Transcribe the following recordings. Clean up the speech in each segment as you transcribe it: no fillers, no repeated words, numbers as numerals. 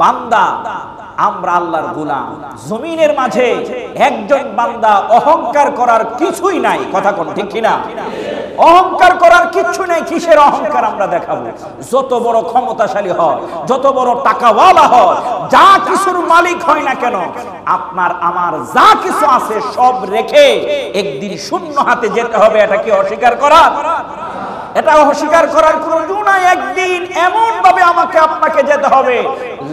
বান্দা, আমরা আল্লাহর গোলাম। জমিনের মাঝে একজন বান্দা অহংকার করার কিছুই নাই, কথা কোন ঠিক কিনা? অহংকার করার কিচ্ছু নেই। কিসের অহংকার আমরা দেখাবো? যত বড় ক্ষমতাশালী হয়, যত বড় টাকাওয়ালা হয়, যা কিছুর মালিক হয় না কেন, আপনার আমার যা কিছু আছে সব রেখে একদিন শূন্য হাতে যেতে হবে। এটা কি অস্বীকার করার? এটা অস্বীকার করার কোনো জো নাই। একদিন এমন ভাবে আমাকে আপনাকে যেতে হবে,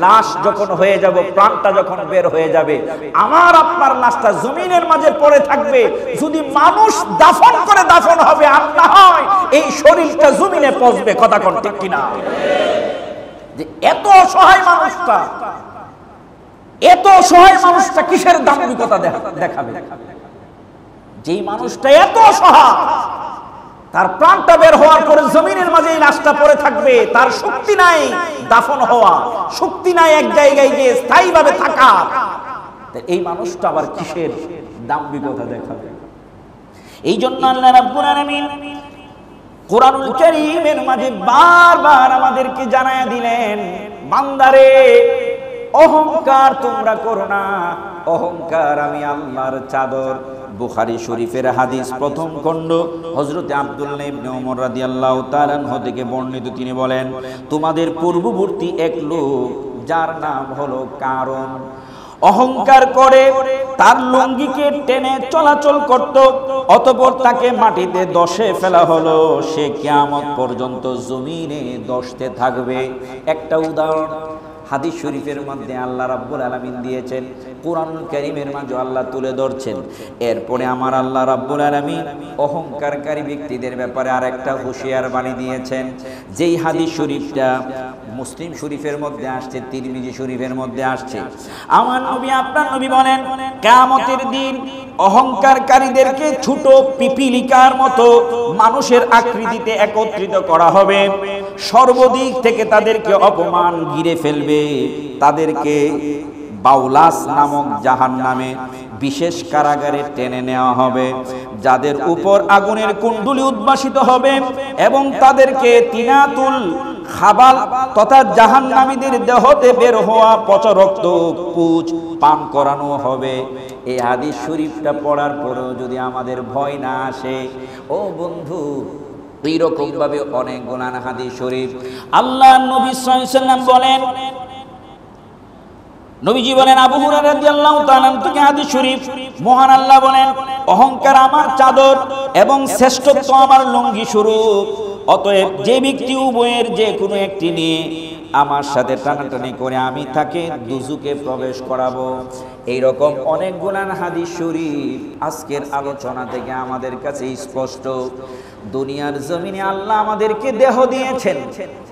লাশ যখন হয়ে যাব, প্রাণটা যখন বের হয়ে যাবে, আমার আপনার লাশটা জমিনের মাঝে পড়ে থাকবে। যদি মানুষ দাফন করে দাফন হবে, আর না হয় এই শরীরটা জমিনে পচবে, কথা কোন ঠিক কিনা? যে এত অসহায় মানুষটা, এত অসহায় মানুষটা কিসের দাম্ভিকতা দেখাবে? যেই মানুষটা এত অসহায়, তার প্রাণটা বের হওয়ার পরে জমিনের মাঝে এই লাশটা পড়ে থাকবে, তার শক্তি নাই দাফন হওয়া, শক্তি নাই এক জায়গায় গিয়ে স্থায়ীভাবে থাকা, এই মানুষটা আবার কিসের দাম্ভিকতা দেখাবে? এই জন্য আল্লাহ রাব্বুল আলামিন কোরআনুল কারীমের মাঝে বারবার আমাদেরকে জানায়া দিলেন, বান্দারে অহংকার তোমরা করো না, অহংকার আমি আল্লাহর চাদর। বুখারী শরীফের হাদিস, প্রথম খণ্ড, হযরত আব্দুল্লাহ ইবনে ওমর রাদিয়াল্লাহু তাআলা আনহু থেকে বর্ণিত। তিনি বলেন, তোমাদের পূর্ববর্তী এক লোক, যার নাম হলো কারণ, অহংকার করে তার লুঙ্গিকে টেনে চলাচল করত, অতঃপর তাকে মাটিতে দশে ফেলা হলো, সে কিয়ামত পর্যন্ত জমিনে দশতে থাকবে। একটা উদাহরণ হাদিস শরীফের মধ্যে আল্লাহ রাব্বুল আলামিন দিয়েছেন, কোরআনুল কারীমের মাঝে আল্লাহ তুলে ধরছেন। এরপরে আমার আল্লাহ রাব্বুল আলামিন অহংকারকারী ব্যক্তিদের ব্যাপারে আরেকটা হুঁশিয়ার বাণী দিয়েছেন। যেই হাদিস শরীফটা মুসলিম শরীফের মধ্যে আসছে, তিরমিজি শরীফের মধ্যে আসছে, আমার নবী আপনার নবী বলেন, কিয়ামতের দিন অহংকারকারীদেরকে ছোট পিপিলিকার মতো মানুষের আকৃতিতে একত্রিত করা হবে, সর্বদিক থেকে তাদেরকে অপমান ঘিরে ফেলবে, তাদেরকে বাউলাস নামক জাহান্নামে বিশেষ কারাগারে টেনে নেওয়া হবে, যাদের উপর আগুনের কুণ্ডুলি উদ্ভাসিত হবে, এবং তাদেরকে তিনাতুল খাবাল তথা জাহান্নামীদের দেহতে বের হওয়া পচা রক্ত পুঁজ পান করানো হবে। এই হাদিস শরীফটা পড়ার পরেও যদি আমাদের ভয় না আসে, ও বন্ধু, এইরকম ভাবে অনেক গুনাহ হাদিস শরীফ আল্লাহর নবী সাল্লাল্লাহু আলাইহি ওয়াসাল্লাম বলেন, নবীজি বলেন, আবু হুরায়রা রাদিয়াল্লাহু তাআলা থেকে হাদিস শরীফ, মহান আল্লাহ বলেন, অহংকার আমার চাদর এবং শ্রেষ্ঠত্ব আমার লুঙ্গি স্বরূপ। অতএব যে ব্যক্তি উভয়ের যে কোনো একটি নিয়ে আমার সাথে টানাটানি করে আমি তাকে দুজকে প্রবেশ করাবো। এইরকম অনেক গুনাহ হাদিস শরীফ আজকের আলোচনা থেকে আমাদের কাছে স্পষ্ট। দুনিয়ার জমিনে আল্লাহ আমাদেরকে দেহ দিয়েছেন,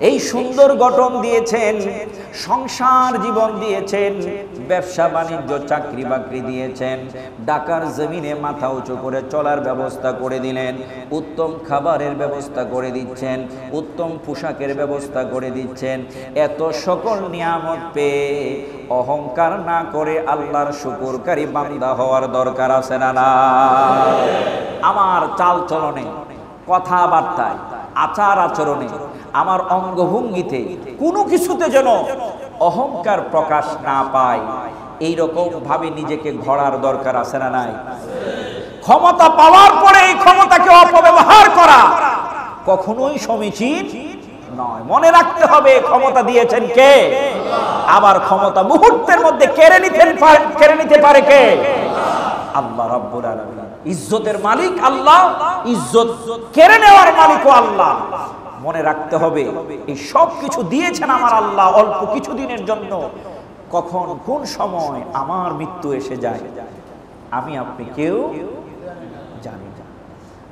এই সুন্দর গঠন দিয়েছেন, সংসার জীবন দিয়েছেন, ব্যবসা বাণিজ্য চাকরি বাকরি দিয়েছেন, ঢাকার জমিনে মাথা উঁচু করে চলার ব্যবস্থা করে দিলেন, উত্তম খাবারের ব্যবস্থা করে দিচ্ছেন, উত্তম পোশাকের ব্যবস্থা করে দিচ্ছেন। এত সকল নিয়ামত পেয়ে অহংকার না করে আল্লাহর শুকরকারী বান্দা হওয়ার দরকার আছে না? না, আমার চাল চলনে, কথাবার্তায়, আচার আচরণে, আমার অঙ্গভঙ্গিতে কোনো কিছুতে যেন অহংকার প্রকাশ না পায়, এইরকম ভাবে নিজেকে গড়ার দরকার আছে না নাই? ক্ষমতা পাওয়ার পরে এই ক্ষমতাকে অপব্যবহার করা কখনোই সমীচীন নয়। মনে রাখতে হবে, ক্ষমতা দিয়েছেন কে? আবার ক্ষমতা মুহূর্তের মধ্যে কেড়ে নিতে পারে কে? আল্লাহ রাব্বুল আলামিন। ইজ্জতের মালিক আল্লাহ, ইজ্জত কেড়ে নেওয়ার মালিকও আল্লাহ। মনে রাখতে হবে, এই সব কিছু দিয়েছেন আমার আল্লাহ অল্প কিছুদিনের জন্য। কখন কোন সময় আমার মৃত্যু এসে যায় আমি আপনি কেউ জানি না।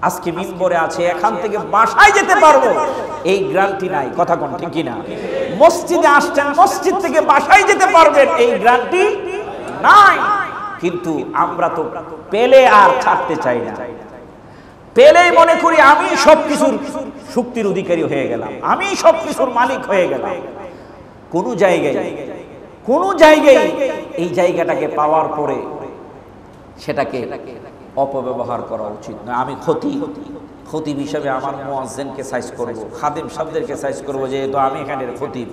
আজকে মিম্বরে আছে, এখান থেকে বাসায় যেতে পারবো এই গ্যারান্টি নাই, কথা কোন ঠিক কিনা? মসজিদে আসছেন, মসজিদ থেকে বাসায় যেতে পারবেন এই গ্যারান্টি নাই। কিন্তু আমরা তো পেলে আর ছাড়তে চাই না। পেলেই মনে করি আমি সবকিছুর শক্তির অধিকারী হয়ে গেলাম, আমি সবকিছুর মালিক হয়ে গেলাম। কোন জায়গায় এই জায়গাটাকে পাওয়ার পরে সেটাকে অপব্যবহার করা উচিত না। আমি ক্ষতি খতিব হিসাবে আমার মুয়াজ্জিনকে সাইজ করব, খাদেম সাহেবদেরকে সাইজ করব, যেহেতু আমি এখানের খতিব,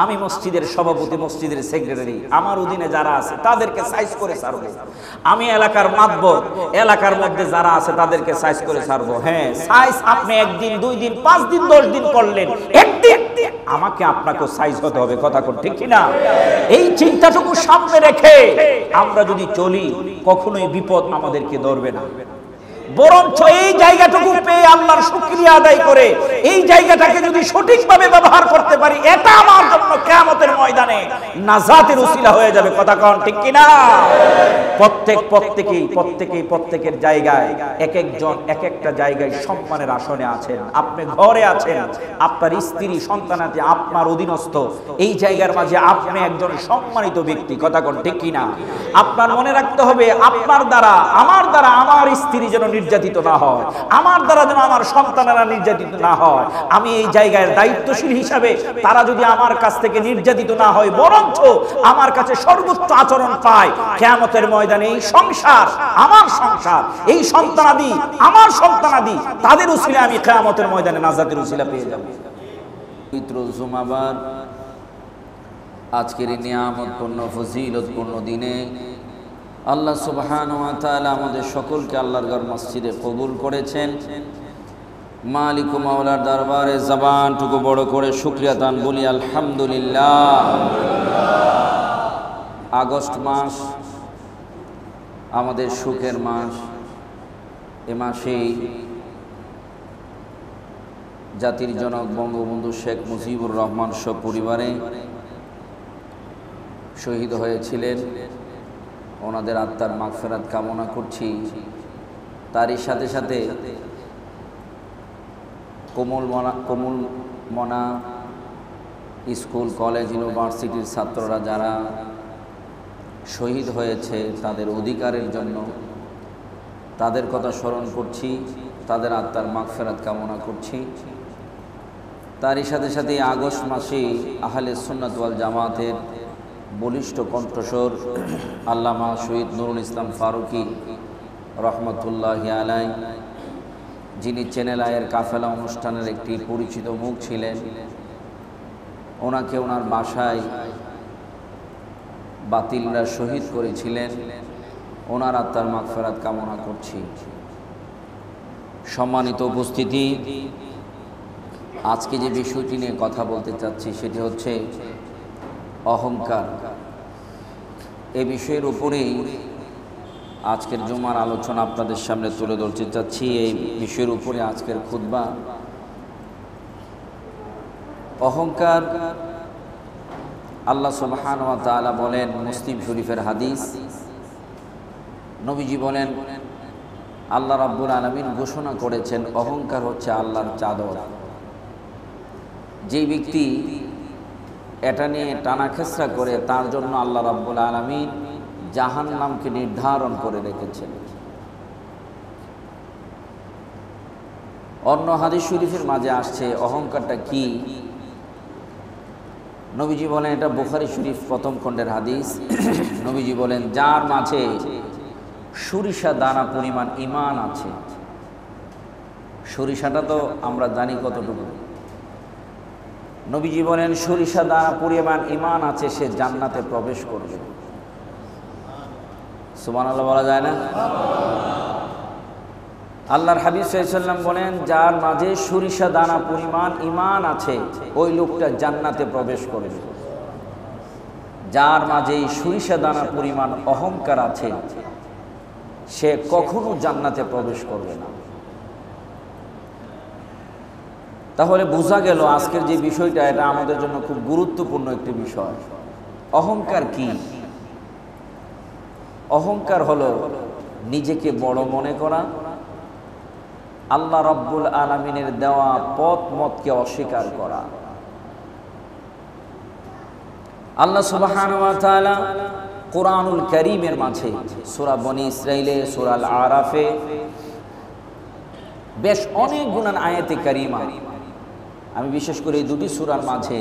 আমি মসজিদের সভাপতি, মসজিদের সেক্রেটারি, আমার অধীনে যারা আছে তাদেরকে সাইজ করে ছাড়বো। আমি এলাকার মাতবর, এলাকার মধ্যে যারা আছে তাদেরকে সাইজ করে ছাড়বো। হ্যাঁ, সাইজ আপনি একদিন, 2 দিন, 5 দিন, 10 দিন করলেন, একদিন আমাকে আপনাকে সাইজ হতে হবে। কথা কোন ঠিক কিনা? এই চিন্তাটুকু সামনে রেখে আমরা যদি চলি, কখনোই বিপদ আমাদেরকে ধরবে না। বরঞ্চ এই জায়গাটুকু পেয়ে আল্লাহর শুকরিয়া আদায় করে এই জায়গাটাকে যদি সঠিকভাবে ব্যবহার করতে পারি, এটা আমার জন্য কিয়ামতের ময়দানে নাজাতের উসিলা হয়ে যাবে। কথা কোন ঠিক কিনা? প্রত্যেকের জায়গায়, এক একজন এক একটা জায়গায় সম্মানের আসনে আছেন। আপনি ঘরে আছেন, আপনার স্ত্রী, সন্তানাদি আপনার অধীনস্থ, এই জায়গার মাঝে আপনি একজন সম্মানিত ব্যক্তি। কথা কোন ঠিক কিনা? আপনার মনে রাখতে হবে, আপনার দ্বারা, আমার স্ত্রী যেন নির্যাতিত না হয়, আমার দ্বারা যেন আমার সন্তানেরা নির্যাতিত না হয়। আমি এই জায়গায় দায়িত্বশীল হিসাবে তারা যদি আমার কাছ থেকে নির্যাতিত না হয়, বরঞ্চ আমার কাছে সর্বোচ্চ আচরণ পায়, কিয়ামতের ময়দানে এই সংসার, আমার সংসার, এই সন্তানাদি, আমার সন্তানাদি, তাদের উসিলা আমি কিয়ামতের ময়দানে নাজাতের উসিলা পেয়ে যাব। পবিত্র জুমাবার আজকের নিয়ামতপূর্ণ ফজিলতপূর্ণ দিনে আল্লাহ সুবহানাহু ওয়া তাআলা আমাদের সকলকে আল্লাহর ঘর মসজিদে কবুল করেছেন। মালিক ও মাওলার দরবারে জবানটুকু বড় করে শুকরিয়া দান বলি আলহামদুলিল্লাহ। আগস্ট মাস আমাদের সুখের মাস। এ মাসেই জাতির জনক বঙ্গবন্ধু শেখ মুজিবুর রহমান সপরিবারে শহীদ হয়েছিলেন। ওনাদের আত্মার মাগফিরাত কামনা করছি। তারই সাথে সাথে কোমল মনা স্কুল, কলেজ, ইউনিভার্সিটির ছাত্ররা যারা শহীদ হয়েছে তাদের অধিকারের জন্য, তাদের কথা স্মরণ করছি, তাদের আত্মার মাগফিরাত কামনা করছি। তারই সাথে সাথে আগস্ট মাসে আহলে সুন্নাত ওয়াল জামাতের বলিষ্ঠ কণ্ঠস্বর আল্লামা শহীদ নুরুল ইসলাম ফারুকী রহমতুল্লাহি আলাই, যিনি চ্যানেল আয়ের কাফেলা অনুষ্ঠানের একটি পরিচিত মুখ ছিলেন, ওনাকে ওনার বাসায় বাতিলরা শহীদ করেছিলেন। ওনার আত্মার মাগফিরাত কামনা করছি। সম্মানিত উপস্থিতি, আজকে যে বিষয়টি নিয়ে কথা বলতে চাচ্ছি সেটি হচ্ছে অহংকার। এই বিষয়ের উপরেই আজকের জুমার আলোচনা আপনাদের সামনে তুলে ধরতে চাচ্ছি। এই বিষয়ের উপরে আজকের খুতবা। অহংকার, আল্লাহ সুবহানাহু ওয়া তাআলা বলেন, মুসলিম শরীফের হাদিস, নবীজি বলেন, আল্লাহ রাব্বুল আলামিন ঘোষণা করেছেন অহংকার হচ্ছে আল্লাহর চাদর। যে ব্যক্তি এটা নিয়ে টানা খেসরা করে, তার জন্য আল্লাহ রাব্বুল আলামিন জাহান্নামকে নির্ধারণ করে রেখেছেন। অন্য হাদিস শরীফের মাঝে আসছে অহংকারটা কি। নবীজি বলেন, এটা বুখারী শরীফ প্রথম খণ্ডের হাদিস। নবীজি বলেন, যার মাঝে সরিষা দানা পরিমাণ ঈমান আছে। সরিষাটা তো আমরা জানি কতটুকু। নবীজি বলেন, সরিষা দানা পরিমাণ ঈমান আছে, সে জান্নাতে প্রবেশ করবে। সুবহানাল্লাহ বলা যায় না? আল্লাহর হাবিব সাল্লাল্লাহু আলাইহি ওয়াসাল্লাম বলেন, যার মাঝে সরিষা দানা পরিমাণ ঈমান আছে, ওই লোকটা জান্নাতে প্রবেশ করবে। যার মাঝে সরিষা দানা পরিমাণ অহংকার আছে, সে কখনো জান্নাতে প্রবেশ করবে না। তাহলে বোঝা গেল আজকের যে বিষয়টা, এটা আমাদের জন্য খুব গুরুত্বপূর্ণ একটি বিষয়। অহংকার কি? অহংকার হলো নিজেকে বড় মনে করা, আল্লাহ রাব্বুল আলামিনের দেওয়া পথ মতকে অস্বীকার করা। আল্লাহ সুবহানাহু ওয়া তাআলা কোরআনুল কারীমের মাঝে সূরা বনী ইসরাঈলে, সূরা আল আরাফে বেশ অনেক গুণান আয়াতে কারিমা, আমি বিশেষ করে এই দুটি সূরার মাঝে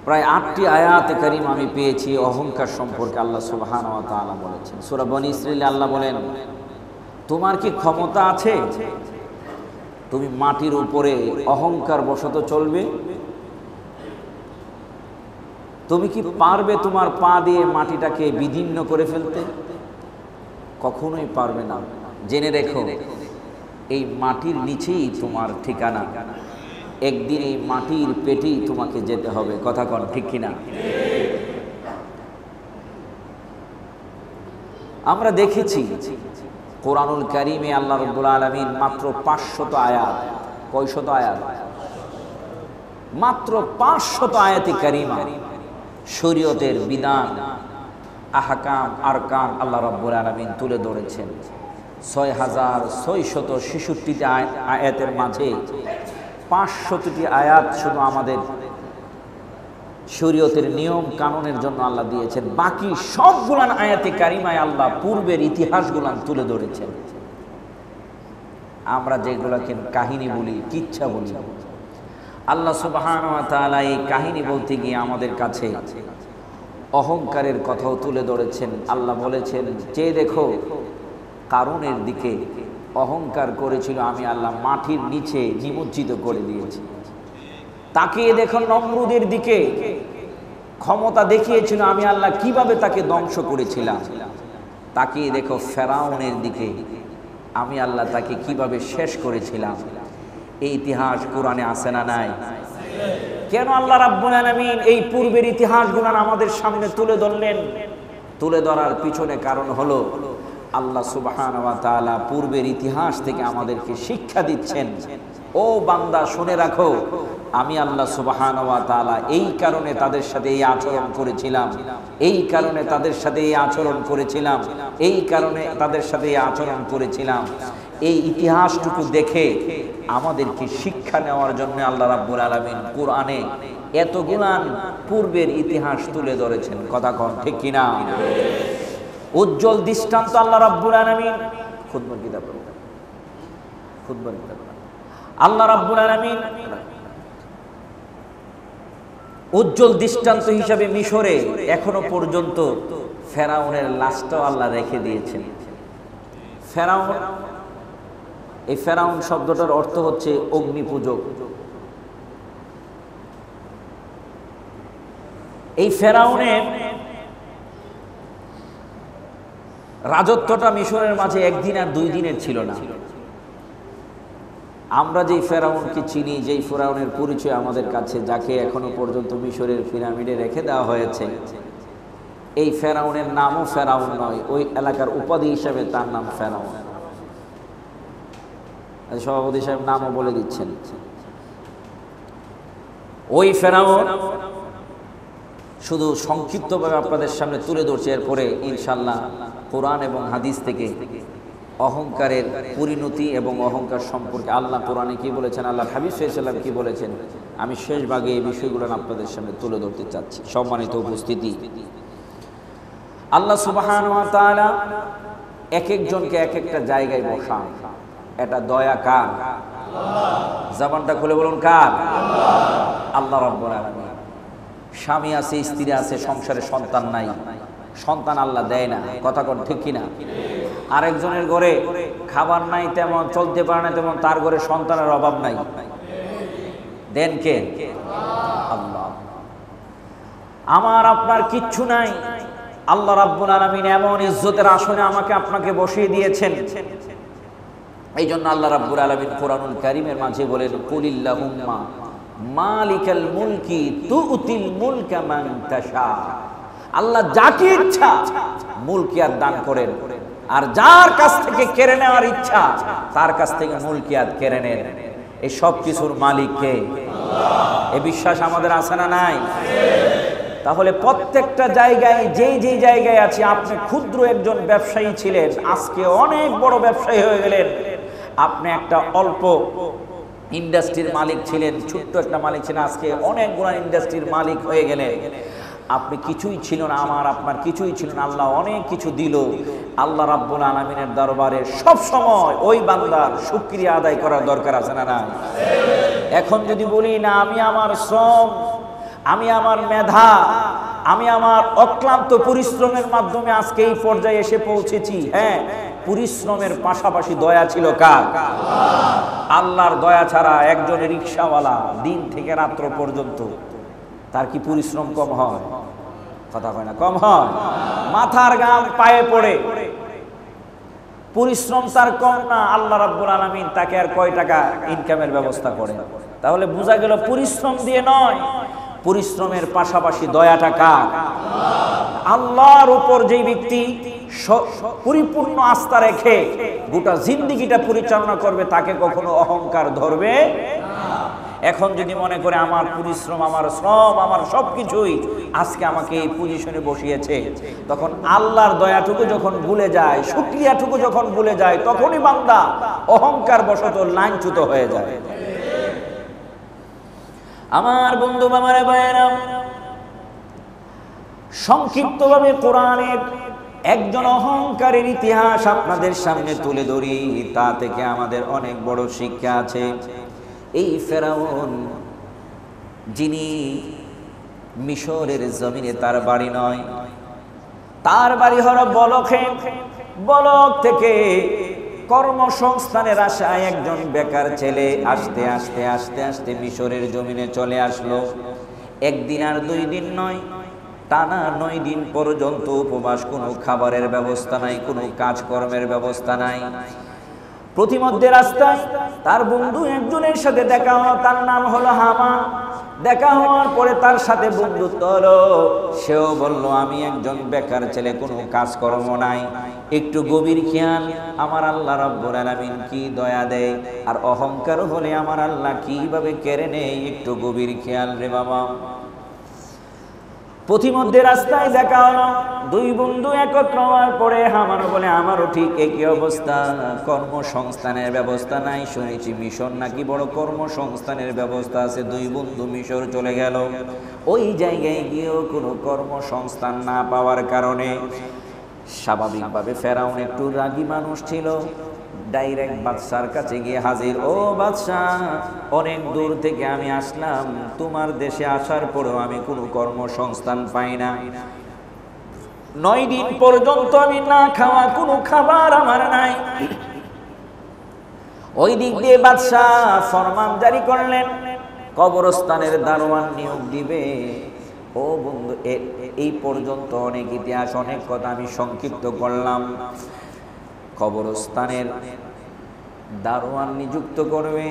প্রায় 8টি আয়াতে কারিমা আমি পেয়েছি অহংকার সম্পর্কে আল্লাহ সুবহানাহু ওয়া তাআলা বলেছেন। সূরা বনী ইসরাঈলে আল্লাহ বলেন, তোমার কি ক্ষমতা আছে তুমি মাটির উপরে অহংকার বশত চলবে? তুমি কি পারবে তোমার পা দিয়ে মাটিটাকে বিদীর্ণ করে ফেলতে? কখনোই পারবে না। জেনে রেখো, এই মাটির নিচেই তোমার ঠিকানা। একদিন এই মাটির পেটেই তোমাকে যেতে হবে। কথা কন ঠিক কিনা? আমরা দেখেছি কোরআনুল কারীমে আল্লাহ রাব্বুল আলামিন মাত্র 500 আয়াত, কয়শত আয়াত? মাত্র 500 আয়াতে কারীমা শরীয়তের বিধান, আহকাম, আরকান আল্লাহ রাব্বুল আলামিন তুলে ধরেছেন। 6666টি আয়াতের মাঝে 500টি আয়াত শুধু আমাদের শরীয়তের নিয়ম কানুনের জন্য আল্লাহ দিয়েছেন। বাকি সবগুলান আয়াতে কারিমায় আল্লাহ পূর্বের ইতিহাসগুলান তুলে ধরেছেন। আমরা যেগুলাকে কাহিনী বলি, কিচ্ছা বলি, আল্লাহ সুবহানাহু ওয়া তাআলা এই কাহিনী বলতে গিয়ে আমাদের কাছে অহংকারের কথাও তুলে ধরেছেন। আল্লাহ বলেছেন, চেয়ে দেখো কারুনের দিকে, অহংকার করেছিল, আমি আল্লাহ মাটির নিচে নিমজ্জিত করে দিয়েছি। তাকিয়ে দেখো নমরুদের দিকে, ক্ষমতা দেখিয়েছিল, আমি আল্লাহ কিভাবে তাকে ধ্বংস করেছিলাম। তাকিয়ে দেখো ফেরাউনের দিকে, আমি আল্লাহ তাকে কিভাবে শেষ করেছিলাম। এই ইতিহাস কোরআনে আছে না নাই? কেন আল্লাহ রাব্বুল আলামিন এই পূর্বের ইতিহাসগুলো আমাদের সামনে তুলে ধরলেন? তুলে ধরার পিছনে কারণ হলো আল্লাহ সুবহানাহু ওয়া তাআলা পূর্বের ইতিহাস থেকে আমাদেরকে শিক্ষা দিচ্ছেন, ও বান্দা শুনে রাখো, আমি আল্লাহ সুবহানাহু ওয়া তাআলা এই কারণে তাদের সাথে এই আচরণ করেছিলাম, এই কারণে তাদের সাথে এই আচরণ করেছিলাম, এই কারণে তাদের সাথে এই আচরণ করেছিলাম। এই ইতিহাসটুকু দেখে আমাদেরকে শিক্ষা নেওয়ার জন্য আল্লাহ রাব্বুল আলামিন কোরআনে এতগুলান পূর্বের ইতিহাস তুলে ধরেছেন। কথা কন ঠিক কিনা? উজ্জ্বল দৃষ্টান্ত আল্লাহ রাব্বুল আলামিন খুতবার কিতাব পড়েন, খুতবার কিতাব আল্লাহ রাব্বুল আলামিন উজ্জ্বল দৃষ্টান্ত হিসাবে মিশরে এখনো পর্যন্ত ফেরাউনের লাশটাও আল্লাহ রেখে দিয়েছেন। ফেরাউন, এই ফেরাউন শব্দটার অর্থ হচ্ছে অগ্নি পূজক। এই ফেরাউনের রাজত্বটা মিশরের মাঝে একদিন আর 2 দিনের ছিল না। আমরা যেই ফেরাউনকে চিনি, যেই ফেরাউনের পরিচয় আমাদের কাছে, যাকে এখনো পর্যন্ত মিশরের পিরামিডে রেখে দেওয়া হয়েছে, এই ফেরাউনের নামও ফেরাউন নয়, ওই এলাকার উপাধি হিসাবে তার নাম ফেরাউন। সভাপতি সাহেব নামও বলে দিচ্ছেন। ওই ফেরাউন শুধু সংক্ষিপ্তভাবে আপনাদের সামনে তুলে ধরছে, এরপরে ইনশাআল্লাহ কোরআন এবং হাদিস থেকে অহংকারের পরিণতি এবং অহংকার সম্পর্কে আল্লাহ কোরআনে কি বলেছেন, আল্লাহ হাবিব সাল্লাল্লাহু আলাইহি ওয়াসাল্লাম কি বলেছেন, আমি শেষ ভাগে এই বিষয়গুলো আপনাদের সামনে তুলে ধরতে চাচ্ছি। সম্মানিত উপস্থিতি, আল্লাহ সুবহানাহু ওয়া তাআলা এক একজনকে এক একটা জায়গায় বসান। এটা দয়া কার? জবানটা খুলে বলুন কার? আল্লাহ রাব্বুল আলামিন। স্বামী আছে, স্ত্রী আছে, সংসারে সন্তান নাই, সন্তান আল্লাহ দেয় না। কথা কোন ঠিক কিনা? আরেকজনের ঘরে খাবার নাই, তেমন চলতে পারে না, তেমন তার ঘরে সন্তানের অভাব নাই, দেন কে? আল্লাহ। আমার আপনার কিচ্ছু নাই, আল্লাহ রাব্বুল আলামিন এমন ইজ্জতের আসনে আমাকে আপনাকে বসিয়ে দিয়েছেন। এই জন্য আল্লাহ রাব্বুল আলামিন কোরআনুল কারীমের মাঝে বলেন, কুলিল্লাহুম্মা মালিকাল মুলকি তুতিল মুলকা মান তাশা। আল্লাহ যাকে ইচ্ছা মুলকিয়াত দান করেন, আর যার কাছ থেকে কেড়ে নেওয়ার ইচ্ছা তার কাছ থেকে মুলকিয়াত কেড়ে নেন। এই সব কিছুর মালিক কে? আল্লাহ। এই বিশ্বাস আমাদের আছে না নাই? তাহলে প্রত্যেকটা জায়গায়, যেই যেই জায়গায় আছে, আপনি ক্ষুদ্র একজন ব্যবসায়ী ছিলেন, আজকে অনেক বড় ব্যবসায়ী হয়ে গেলেন। আপনি একটা অল্প ইন্ডাস্ট্রির মালিক ছিলেন, ছোট্ট একটা মালিক ছিলেন, আজকে অনেকগুলো ইন্ডাস্ট্রির মালিক হয়ে গেলেন। আপনি কিছুই ছিল না, আমার আপনার কিছুই ছিল না, আল্লাহ অনেক কিছু দিল। আল্লাহ রাব্বুল আলামিনের দরবারে সব সময় ওই বান্দার শুকরিয়া আদায় করার দরকার আছে না নাই? এখন যদি বলি না, আমি আমার শ্রম, আমি আমার মেধা, আমি আমার অক্লান্ত পরিশ্রমের মাধ্যমে আজকে এই পর্যায়ে এসে পৌঁছেছি, হ্যাঁ, পরিশ্রমের পাশাপাশি দয়া ছিল কার? আল্লাহর দয়া ছাড়া একজন রিকশাওয়ালা দিন থেকে রাত্র পর্যন্ত তার কি পরিশ্রম কম হয়? কথা কয় না, কম হয়? মাথার ঘাম পায়ে পড়ে পরিশ্রম তার কম না। আল্লাহ রাব্বুল আলামিন তাকে আর কয় টাকা ইনকামের ব্যবস্থা করে। তাহলে বোঝা গেল পরিশ্রম দিয়ে নয়, পরিশ্রমের পাশাপাশি দয়াটা কার? আল্লাহর উপর যেই ব্যক্তি পরিপূর্ণ আস্থা রেখে গোটা জিন্দেগিটা পরিচালনা করবে তাকে কখনো অহংকার ধরবে না। এখন যদি মনে করে আমার পরিশ্রম, আমার শ্রম, আমার সবকিছুই আজকে আমাকে এই পজিশনে বসিয়েছে, তখন আল্লাহর দয়াটুকু যখন ভুলে যায়, শুকরিয়াটুকু যখন ভুলে যায়, তখনই বান্দা অহংকার বশত লাঞ্ছিত হয়ে যায়। আমার বন্ধু বাবারে ভাইয়েরা, সংক্ষিপ্তভাবে কোরআনের একজন অহংকারের ইতিহাস আপনাদের সামনে তুলে ধরি, তা থেকে আমাদের অনেক বড় শিক্ষা আছে। এই ফেরাউন, যিনি মিশরের জমিনে তার বাড়ি নয়, তার বাড়ি হলো বলকে। বলক থেকে কর্মসংস্থানের আশায় একজন বেকার ছেলে আস্তে আস্তে আস্তে আস্তে মিশরের জমিনে চলে আসলো। একদিন আর 2 দিন নয়, টানা 9 দিন পর্যন্ত উপবাস, কোনো খাবারের ব্যবস্থা নাই, কোনো কাজকর্মের ব্যবস্থা নাই। প্রতিমধ্যে রাস্তায় তার বন্ধু একজনের সাথে দেখা হলো, তার নাম হলো হামান। দেখা হওয়ার পরে তার সাথে বন্ধুত্ব হলো। সেও বলল, আমি একজন বেকার ছেলে, কোনো কাজকর্ম নাই, একটু গভীর খেয়াল আমার আল্লাহ রাব্বুল আলামিন কি দয়া দেয়, আর অহংকার হলে আমার আল্লাহ কিভাবে কেড়ে নেয়, একটু গভীর খেয়াল রে বাবা। প্রতিমধ্যে রাস্তায় দেখা হলো, 2 বন্ধু একত্র হওয়ার পরে হামান বলে, আমারও ঠিক একই অবস্থা, কর্মসংস্থানের ব্যবস্থা নাই। শুনেছি মিশর নাকি বড় কর্মসংস্থানের ব্যবস্থা আছে। 2 বন্ধু মিশর চলে গেল। ওই জায়গায় গিয়েও কোনো কর্মসংস্থান না পাওয়ার কারণে স্বাভাবিকভাবে ফেরাউন একটু রাগী মানুষ ছিল, ডাইরেক্ট বাদশার কাছে গিয়ে হাজির। ও বাদশাহ, অনেক দূর থেকে আমি আসলাম, তোমার দেশে আসার পরেও আমি কোনো কর্মসংস্থান পাই না। 9 দিন পর্যন্ত আমি না খাওয়া, কোনো খাবার আমার নাই। ওই দিক দিয়ে বাদশাহ ফরমান জারি করলেন, কবরস্থানের দারোয়ান নিয়োগ দিবে। ও বন্ধু, এই পর্যন্ত অনেক ইতিহাস, অনেক কথা আমি সংক্ষিপ্ত করলাম। কবরস্থানের দারোয়ান নিযুক্ত করবে।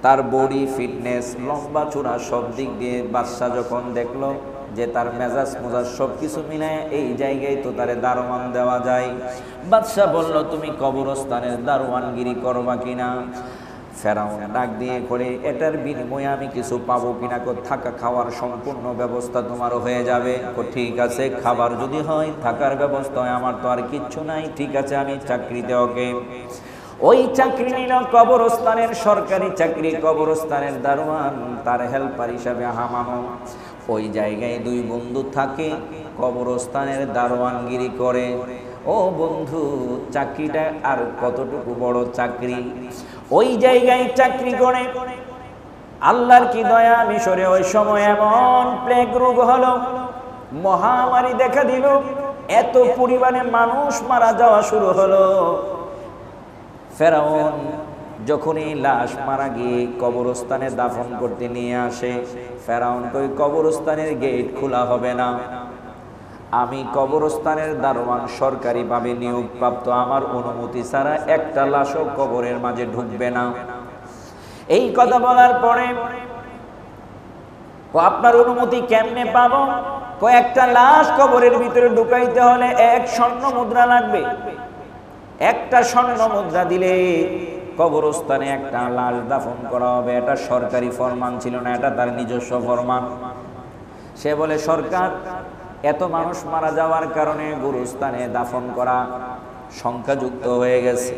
তার বডি ফিটনেস, লম্বা চূড়া সব দিক দিয়ে বাদশা যখন দেখলো যে তার মেজাজ মোজাজ সব কিছু মিলায় এই জায়গায় তো তারে দারোয়ান দেওয়া যায়, বাদশা বলল, তুমি কবরস্থানের দারোয়ানগিরি করবা কিনা? ফেরাউন ডাক দিয়ে করে, এটার বিনিময়ে আমি কিছু পাবো কিনা? থাকা খাওয়ার সম্পূর্ণ ব্যবস্থা তোমারও হয়ে যাবে। ঠিক আছে, খাবার যদি হয়, থাকার ব্যবস্থা হয়, আমার তো আর কিচ্ছু নাই। ঠিক আছে, আমি চাকরিতে ওকে। ওই চাকরি নিল, কবরস্থানের সরকারি চাকরি, কবরস্থানের দারোয়ান, তার হেল্পার হিসাবে হামানো। ওই জায়গায় 2 বন্ধু থাকে, কবরস্থানের দারোয়ানগিরি করে। ও বন্ধু, চাকরিটা আর কতটুকু বড় চাকরি! ওই জায়গায় চাকরি করে। আল্লাহর কি দয়া, মিশরে ওই সময় এমন প্লেগ রোগ হলো, মহামারী দেখা দিল, এত পরিমাণে মানুষ মারা যাওয়া শুরু হলো। ফেরাউন যখনই লাশ মারা গিয়ে কবরস্থানে দাফন করতে নিয়ে আসে, ফেরাউন কই, কবরস্থানের গেট খোলা হবে না, আমি কবরস্থানের দারোয়ান সরকারিভাবে নিয়োগপ্রাপ্ত, আমার অনুমতি ছাড়া একটা লাশও কবরের মাঝে ঢুকবে না। এই কথা বলার পরে, আপনার অনুমতি কেমনে পাবো? কয়েকটা লাশ কবরের ভিতরে ঢুকাইতে হলে 1 স্বর্ণ মুদ্রা লাগবে। একটা স্বর্ণ মুদ্রা দিলে কবরস্থানে একটা লাশ দাফন করা হবে। এটা সরকারি ফরমান ছিল না, এটা তার নিজস্ব ফরমান। সে বলে, সরকার এত মানুষ মারা যাওয়ার কারণে গুরুস্থানে দাফন করা সংখ্যাযুক্ত হয়ে গেছে।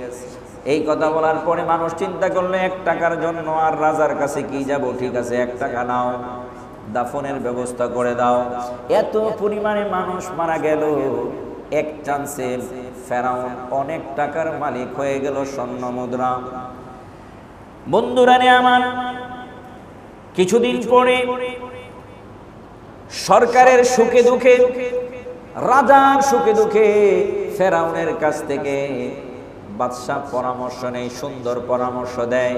এই কথা বলার পরে মানুষ চিন্তা করলো, 1 টাকার জন্য আর রাজার কাছে কি যাব? ঠিক আছে, 1 টাকা নাও, দাফনের ব্যবস্থা করে দাও। এত পরিমাণে মানুষ মারা গেল, এক চান্সে ফেরাউন অনেক টাকার মালিক হয়ে গেল, স্বর্ণ মুদ্রা। বন্ধুরা আমার, কিছুদিন পরে সরকারের সুখে দুঃখে, রাজার সুখে দুঃখে ফেরাউনের কাছ থেকে বাদশা পরামর্শ নেই, সুন্দর পরামর্শ দেয়।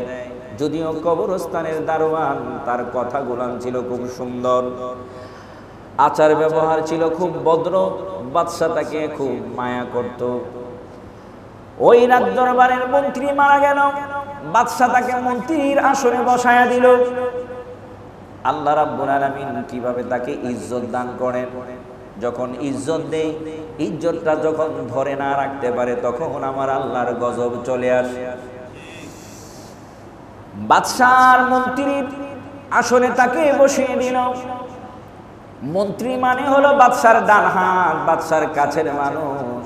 যদিও কবরস্থানের দারোয়ান, তার কথাগুলো ছিল খুব সুন্দর, আচার ব্যবহার ছিল খুব ভদ্র, বাদশা তাকে খুব মায়া করত। ওই রাত দরবারের মন্ত্রী মারা গেল, বাদশা তাকে মন্ত্রীর আসনে বসায়া দিল। আল্লাহ রাব্বুল আলামিন কিভাবে তাকে ইজ্জত দান করেন, যখন ইজ্জত দেয়, ইজ্জতটা যখন ধরে না রাখতে পারে তখন আমার আল্লাহর গজব চলে আসে। বাদশার মন্ত্রীর আসনে তাকে বসিয়ে দিল। মন্ত্রী মানে হলো বাদশার ডান হাত, বাদশার কাছের মানুষ।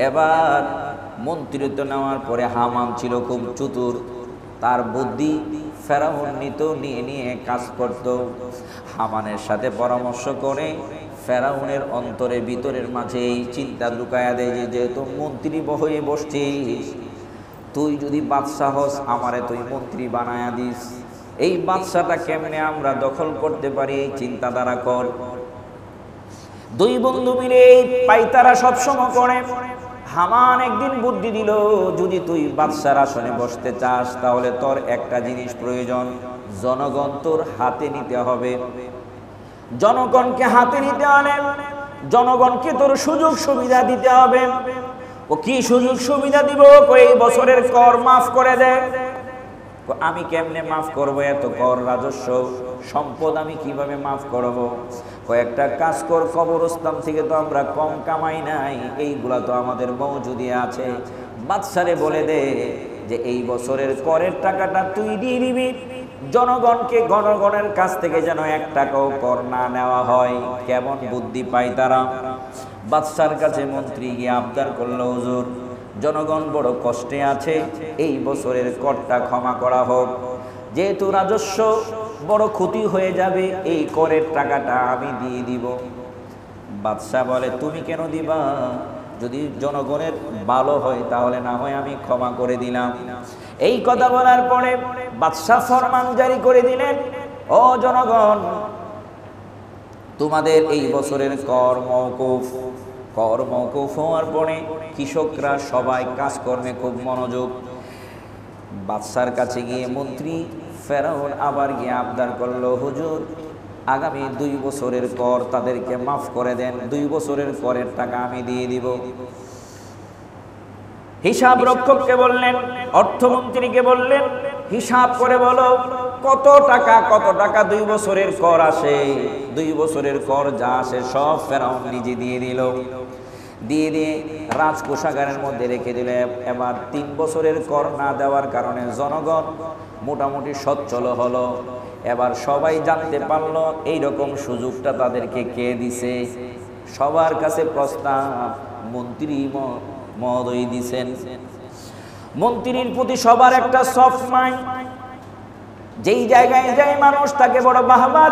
এবার মন্ত্রিত্ব নেওয়ার পরে হামান ছিল খুব চতুর, তার বুদ্ধি ফেরাউন নিত, নিয়ে নিয়ে কাজ করত। হামানের সাথে পরামর্শ করে ফেরাউনের অন্তরে ভিতরের মাঝে এই চিন্তা লুকায়া দেয় যে যেহেতু মন্ত্রী হয়ে বসছিস, তুই যদি বাদশাহ হস, আমারে তুই মন্ত্রী বানায়া দিস। এই বাদশাটা কেমনে আমরা দখল করতে পারি, এই চিন্তাধারা কর। দুই বন্ধু মিলে এই পাইতারা সবসময় করে। হামান একদিন বুদ্ধি দিল, যদি তুই বাদশার আসনে বসতে চাস তাহলে তোর একটা জিনিস প্রয়োজন, জনগণ তোর হাতে নিতে হবে। জনগণকে হাতে নিতে হলে জনগণকে তোর সুযোগ সুবিধা দিতে হবে। ও কি সুযোগ সুবিধা দিব? এই বছরের কর মাফ করে দে। আমি কেমনে মাফ করব? এত কর রাজস্ব সম্পদ আমি কিভাবে মাফ করব? কয়েকটা কাজ কর, কবরস্থান থেকে তো আমরা কম কামাই নাই, এইগুলা তো আমাদের মজুদি আছে। বাদশারে বলে দে যে এই বছরের করের টাকাটা তুই দিয়ে দিবি, জনগণকে জনগণের কাছ থেকে যেন এক টাকাও কর না নেওয়া হয়। কেমন বুদ্ধি পাই তারা! বাদশার কাছে মন্ত্রী গিয়ে আবদার করলো, হুজুর, জনগণ বড় কষ্টে আছে, এই বছরের করটা ক্ষমা করা হোক। যেহেতু রাজস্ব বড় ক্ষতি হয়ে যাবে, এই করের টাকাটা আমি দিয়ে দিব। বাদশা বলে, তুমি কেন দিবা? যদি জনগণের ভালো হয় তাহলে না হয় আমি ক্ষমা করে দিলাম। এই কথা বলার পরে বাদশা ফরমান জারি করে দিলেন, ও জনগণ, তোমাদের এই বছরের কর মওকুফ। কর মওকুফ হওয়ার পরে কৃষকরা সবাই কাজকর্মে খুব মনোযোগ। বাদশার কাছে গিয়ে মন্ত্রী ফেরাউন আবার গিয়ে আবদার করলো, হুজুর, আগামী 2 বছরের কর তাদেরকে মাফ করে দেন, 2 বছরের করের টাকা আমি দিয়ে দিব। হিসাব রক্ষককে বললেন, অর্থমন্ত্রীকে বললেন, হিসাব করে বলো কত টাকা 2 বছরের কর আসে। 2 বছরের কর যা আসে সব ফেরাউন নিজে দিয়ে দিল। দিয়ে রাজকোষাগারের মধ্যে রেখে দিলে। এবার 3 বছরের কর না দেওয়ার কারণে জনগণ মোটামুটি সচ্ছল হলো। এবার সবাই জানতে পারলো এইরকম সুযোগটা তাদেরকে কে দিছে। সবার কাছে প্রস্তাব মন্ত্রী মহোদয় দিছেন। মন্ত্রীর প্রতি সবার একটা সফট মাইন্ড। যেই জায়গায় যায় মানুষ তাকে বড় বাহবা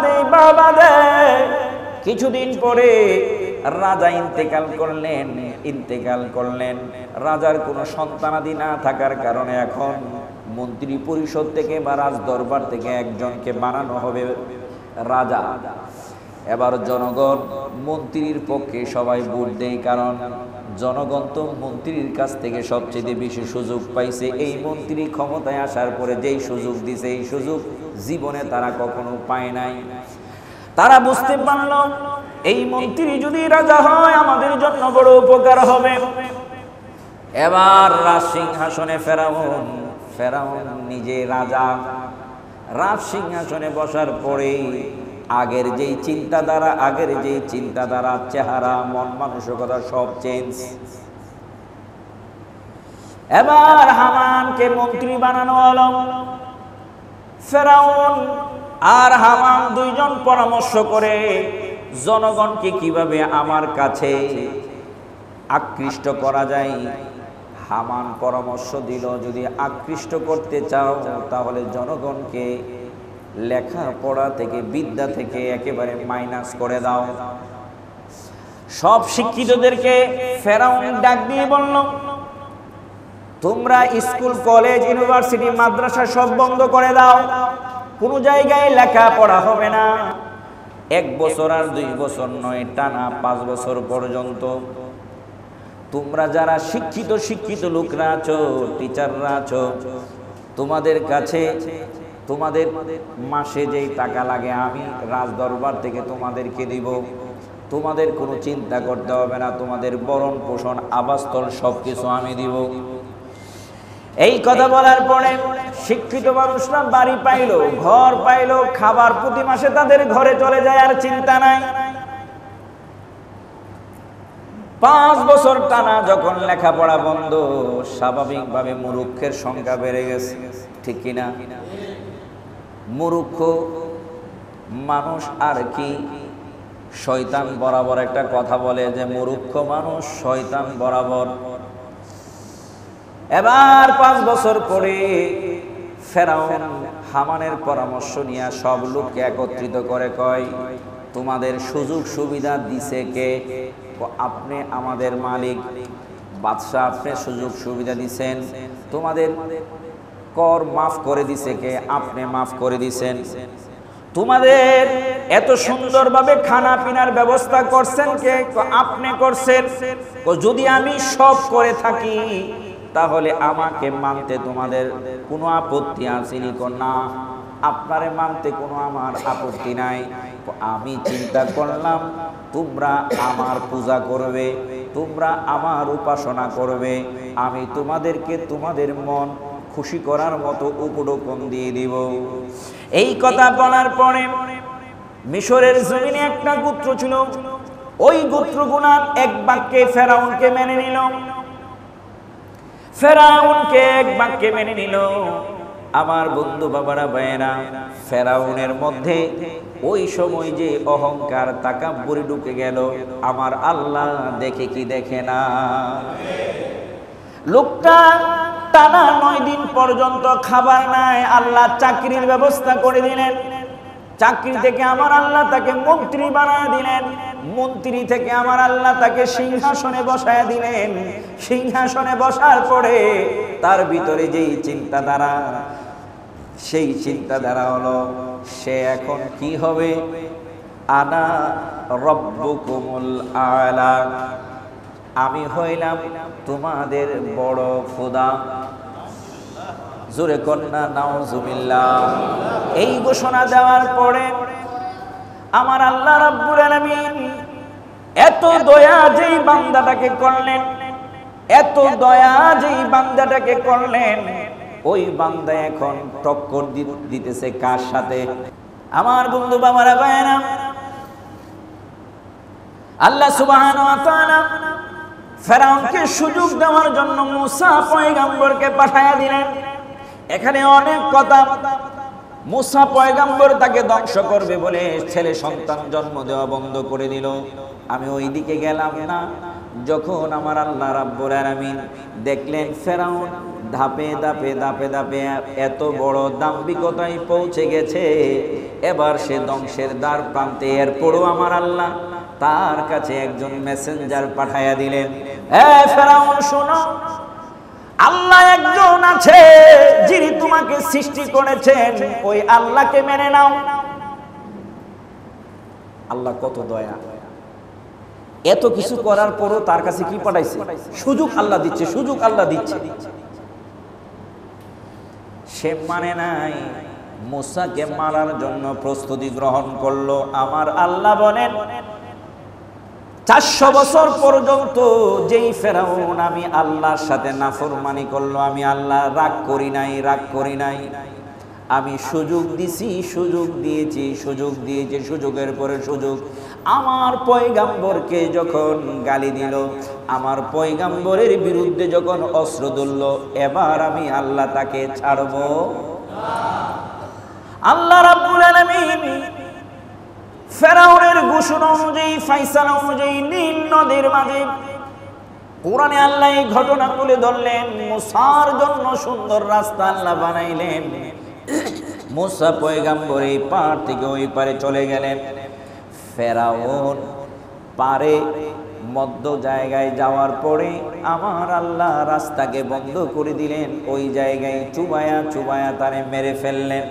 দেয়। কিছুদিন পরে রাজা ইন্তেকাল করলেন। রাজার কোনো সন্তানাদি না থাকার কারণে এখন মন্ত্রী পরিষদ থেকে বা রাজ দরবার থেকে একজনকে বানানো হবে রাজা। এবার জনগণ মন্ত্রীর পক্ষে সবাই ভোট দেয়, কারণ জনগণ তো মন্ত্রীর কাছ থেকে সবচেয়ে বেশি সুযোগ পাইছে। এই মন্ত্রী ক্ষমতায় আসার পরে যেই সুযোগ দিছে, এই সুযোগ জীবনে তারা কখনো পায় নাই। তারা বুঝতে পারল এই মন্ত্রী যদি রাজা হয় আমাদের জন্য বড় উপকার হবে। এবার রাজ সিংহাসনে ফেরাউন নিজে রাজা। রাজ সিংহাসনে বসার পরে আগের যেই চিন্তাধারা, চেহারা, মন মানসিকতা সব চেঞ্জ। এবার হামানকে মন্ত্রী বানানো হলো। ফেরাউন আর হামান দুইজন পরামর্শ করে জনগণকে কিভাবে আমার কাছে আকৃষ্ট করা যায়। হামান পরামর্শ দিল, যদি আকৃষ্ট করতে চাও তাহলে জনগণকে লেখাপড়া থেকে, বিদ্যা থেকে একেবারে মাইনাস করে দাও। সব শিক্ষিতদেরকে ফেরাউন ডাক দিয়ে বলল, তোমরা স্কুল, কলেজ, ইউনিভার্সিটি, মাদ্রাসা সব বন্ধ করে দাও। কোনো জায়গায় লেখাপড়া হবে না। 1 বছর আর 2 বছর নয়, টানা 5 বছর পর্যন্ত তোমরা যারা শিক্ষিত শিক্ষিত লোকরা আছো, টিচাররা আছো, তোমাদের কাছে তোমাদের মাসে যেই টাকা লাগে আমি রাজদরবার থেকে তোমাদেরকে দিব। তোমাদের কোনো চিন্তা করতে হবে না, তোমাদের ভরণ পোষণ আবাসস্থল সবকিছু আমি দিব। এই কথা বলার পরে শিক্ষিত মানুষরা বাড়ি পাইলো, ঘর পাইলো, খাবার প্রতি মাসে তাদের ঘরে চলে যায়, আর চিন্তা নাই। 5 বছর টানা যখন লেখাপড়া বন্ধ, স্বাভাবিকভাবে মুরুক্ষের সংখ্যা বেড়ে গেছে, ঠিক কিনা? মুরুক্ষ মানুষ আর কি শয়তান বরাবর একটা কথা বলে যে মুরুক্ষ মানুষ শয়তান বরাবর। এবার 5 বছর পরে ফেরাউন হামানের পরামর্শ নিয়ে সব লোককে একত্রিত করে কয়, তোমাদের সুযোগ সুবিধা দিছে কে? আপনি আমাদের মালিক বাদশাহ, আপনি সুযোগ সুবিধা দিছেন। তোমাদের কর মাফ করে দিছে কে? আপনি মাফ করে দিছেন। তোমাদের এত সুন্দরভাবে খানা পিনার ব্যবস্থা করছেন কে? আপনি করছেন। যদি আমি সব করে থাকি তাহলে আমাকে মানতে তোমাদের কোনো আপত্তি আসেনি? না, আপনারে মানতে কোনো আমার আপত্তি নাই। আমি চিন্তা করলাম তোমরা আমার পূজা করবে, তোমরা আমার উপাসনা করবে, আমি তোমাদেরকে তোমাদের মন খুশি করার মতো উপঢৌকন দিয়ে দিব। এই কথা বলার পরে মিশরের জমিনে একটা গোত্র ছিল, ওই গোত্রগুলো এক বাক্যে ফেরাউনকে মেনে নিল। ফেরাউনকে এক বাক্যে মেনে নিল। আমার বন্ধু বাবারা ভাইয়েরা, ফেরাউনের মধ্যে ওই সময় যে অহংকার তাকাব্বুরি ঢুকে গেল, আমার আল্লাহ দেখে কি দেখে না? লোকটা টানা 9 দিন পর্যন্ত খাবার নাই। আল্লাহ চাকরির ব্যবস্থা করে দিলেন। চাকরি থেকে আমার আল্লাহ তাকে মন্ত্রী বানায় দিলেন। মন্ত্রী থেকে আমার আল্লাহ তাকে সিংহাসনে বসায় দিলেন। সিংহাসনে বসার পরে তার ভিতরে যেই চিন্তাধারা, সেই চিন্তাধারা হলো সে এখন কি হবে? আনা রব্বুকুমুল আলা, আমি হইলাম তোমাদের বড় খোদা। জোরে কন্যা নাউজুবিল্লাহ। এই ঘোষণা দেওয়ার পরে আমার আল্লাহ রাব্বুল আলামিন এত দয়া যেই বান্দাটাকে করলেন, এত দয়া যেই বান্দাটাকে করলেন, ওই বান্দা এখন টক্কর দিতেছে কার সাথে? আমার বন্ধু বাবারা ভাইয়েরা, আল্লাহ সুবহানাহু ওয়া তাআলা ফেরাউনকে সুযোগ দেওয়ার জন্য মুসা পয়গম্বরকে পাঠায়া দিলেন। এখানে অনেক কথা। মুসা পয়গম্বর তাকে ধ্বংস করবে বলে ছেলে সন্তান জন্ম দেওয়া বন্ধ করে দিল। আমি ওই দিকে গেলাম না। যখন আমার আল্লাহ রাব্বুল আলামিন দেখলেন ফেরাউন ধাপে ধাপে ধাপে ধাপে এত বড় দাম্ভিকতায় পৌঁছে গেছে, এবার সে ধ্বংসের দ্বার প্রান্তে, এরপরও আমার আল্লাহ তার কাছে একজন মেসেঞ্জার পাঠাইয়া দিলেন। ফেরাউন শোনো, আল্লাহ একজন আছে যিনি তোমাকে সৃষ্টি করেছেন, ওই আল্লাহকে মেনে নাও। আল্লাহ কত দয়া! এত কিছু করার পরও তার কাছে কি পাঠাইছে? সুযোগ আল্লাহ দিচ্ছে, সুযোগ আল্লাহ দিচ্ছে। সে মানে নাই, মুসাকে মারার জন্য প্রস্তুতি গ্রহণ করলো। আমার আল্লাহ বলেন 400 বছর পর্যন্ত যেই ফেরাউন আমি আল্লাহর সাথে নাফরমানি করলো, আমি আল্লাহ রাগ করি নাই, রাগ করি নাই। আমি সুযোগ দিছি, সুযোগ দিয়েছি, সুযোগ দিয়েছি, সুযোগের পরে সুযোগ। আমার পয়গাম্বরকে যখন গালি দিল, আমার পয়গাম্বরের বিরুদ্ধে যখন অস্ত্র তুলল, এবার আমি আল্লাহ তাকে ছাড়বো? আল্লাহ রাব্বুল আলামিন ফেরাউনের ঘোষণা অনুযায়ী, ফাইসালা অনুযায়ী নীল নদীর মাঝে কোরআনে আল্লাহ এই ঘটনা তুলে ধরলেন। মুসার জন্য সুন্দর রাস্তা আল্লাহ বানাইলেন। মুসা পয়গাম্বর এই পার থেকে ওই পারে চলে গেলেন। ফেরাউন পারে মধ্য জায়গায় যাওয়ার পরে আমার আল্লাহ রাস্তাকে বন্ধ করে দিলেন। ওই জায়গায় চুবায়া চুবায়া তারে মেরে ফেললেন।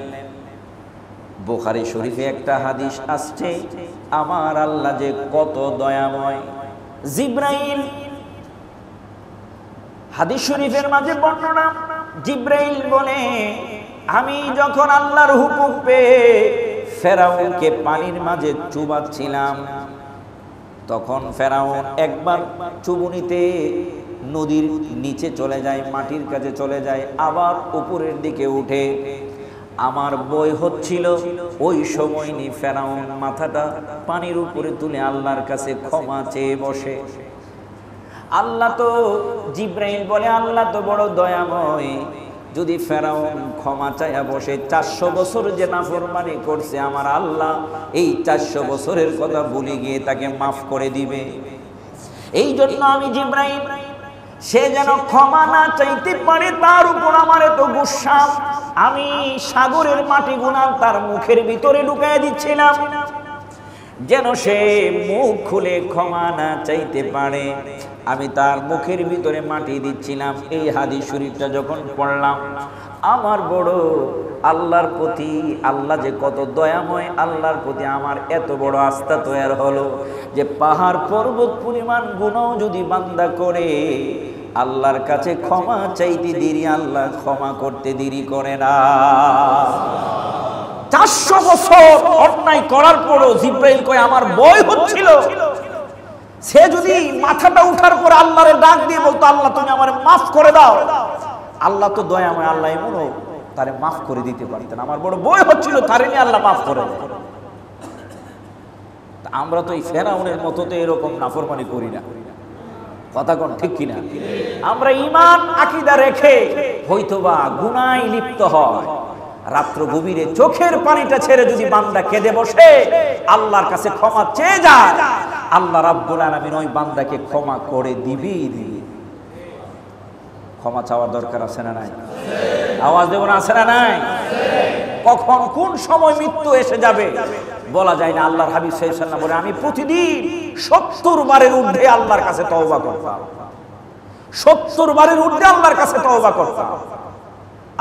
বুখারী শরীফে একটা হাদিস আসছে, আমার আল্লাহ যে কত দয়াময়। জিব্রাইল হাদিস শরীফের মাঝে বর্ণনা, জিব্রাইল বলে আমি যখন আল্লাহর হুকুম পেয়ে ফেরাউনকে পানির মাঝে চুবাচ্ছিলাম, তখন ফেরাউন একবার চুবুনিতে নদীর নিচে চলে যায়, মাটির কাছে চলে যায়, আবার উপরের দিকে উঠে। আমার ভয় হচ্ছিল ওই সময় ফেরাউন মাথাটা পানির উপরে তুলে আল্লাহর কাছে ক্ষমা চেয়ে বসে। আল্লাহ তো, জিব্রাইল বলে আল্লাহ তো বড় দয়াময়, যদি ফেরাউন ক্ষমা চাইয়া বসে 400 বছর যে নাফরমানি করছে, আমার আল্লাহ এই 400 বছরের কথা ভুলে গিয়ে তাকে মাফ করে দিবে। এই জন্য আমি জিব্রাইল সে যেন ক্ষমা না চাইতে পারে, তার উপর আমার এত গুসা, আমি সাগরের মাটিগুলো তার মুখের ভিতরে ঢুকায় দিচ্ছিলাম, যেন সে মুখ খুলে ক্ষমা না চাইতে পারে। আমি তার মুখের ভিতরে মাটি দিচ্ছিলাম। এই হাদিস শরীফটা যখন পড়লাম, আমার বড় আল্লাহর প্রতি, আল্লাহ যে কত দয়াময়, আল্লাহর প্রতি আমার এত বড় আস্থা তৈরি হলো যে পাহাড় পর্বত পরিমাণ গুনাহ যদি বান্দা করে, আল্লাহর কাছে ক্ষমা চাইতে দেরি, আল্লাহ ক্ষমা করতে দেরি করে না। 400 বছর অন্যায় করার পরও জিব্রাইল কয় আমার ভয় হচ্ছিল, সে যদি মাথাটা উঠার পর আল্লাহরে ডাক দিয়ে বলতো আল্লাহ তুমি আমারে মাফ করে দাও, আল্লাহ তো দয়াময়, আল্লাহ এমনও তারে মাফ করে দিতে পারতেন। আমার বড় ভয় হচ্ছিল তারে নিয়ে আল্লাহ মাফ করে দেয়। আমরা তো এই ফেরাউনের মতো তো এরকম নাফরমানি করি না, কথা কোন ঠিক কিনা? আমরা ঈমান আকীদা রেখে হয়তোবা গুনায় লিপ্ত হয়, রাত্র গভীরে চোখের পানিটা ছেড়ে যদি বান্দা কেঁদে বসে আল্লাহর কাছে ক্ষমা চেয়ে যায়, আল্লাহ রাব্বুল আলামিন ওই বান্দাকে ক্ষমা করে দিবেই দিবে। ক্ষমা চাওয়ার দরকার আছে না নাই? আওয়াজ দেব না, আছে না নাই? কখন কোন সময় মৃত্যু এসে যাবে বলা যায় না। আল্লাহর হাবিব সাল্লাল্লাহু আলাইহি ওয়াসাল্লাম বলে আমি প্রতিদিন 70 বারের ঊর্ধ্বে আল্লাহর কাছে তওবা করতাম, 70 বারের ঊর্ধ্বে আল্লাহর কাছে তওবা করতাম।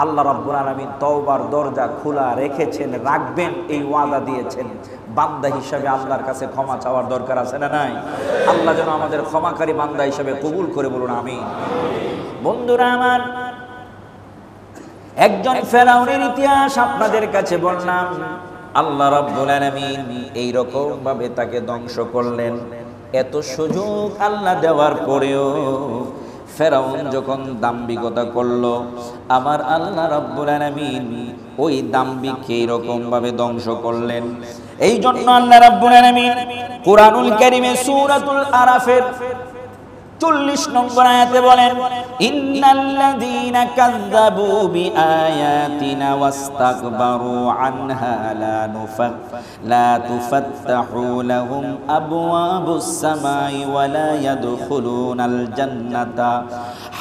আল্লাহ রাব্বুল আলামিন তওবার দরজা খোলা রেখেছেন, রাখবেন, এই ওয়াদা দিয়েছেন। বান্দা হিসাবে আল্লাহর কাছে ক্ষমা চাওয়ার দরকার আছে না নাই? আল্লাহ যেন আমাদের ক্ষমাকারী বান্দা হিসাবে কবুল করে, বলুন আমিন। বন্ধুরা আমার, একজন ফেরাউনের ইতিহাস আপনাদের কাছে বললাম। আল্লাহ রাব্বুল আলামিন এই রকম ভাবে তাকে ধ্বংস করলেন। এত সুযোগ আল্লাহ দেওয়ার পরেও ফেরাউন যখন দাম্ভিকতা করলো, আমার আল্লাহ রাব্বুল আলামিন ওই দাম্ভিককে এরকম ভাবে ধ্বংস করলেন। এই জন্য আল্লাহ রাব্বুল আলামিন কুরআনুল কারীমে সূরাতুল আরাফের 40 নম্বর আয়াতে বলেন, ইন্নাল্লাযীনা কাযযাবু বিআয়াতিনা ওয়াস্তাকবারু আনহা লা তুফাত্তাহু লাহুম আবওয়াবুস সামাই ওয়া লা ইয়াদখুলুনাল জান্নাতা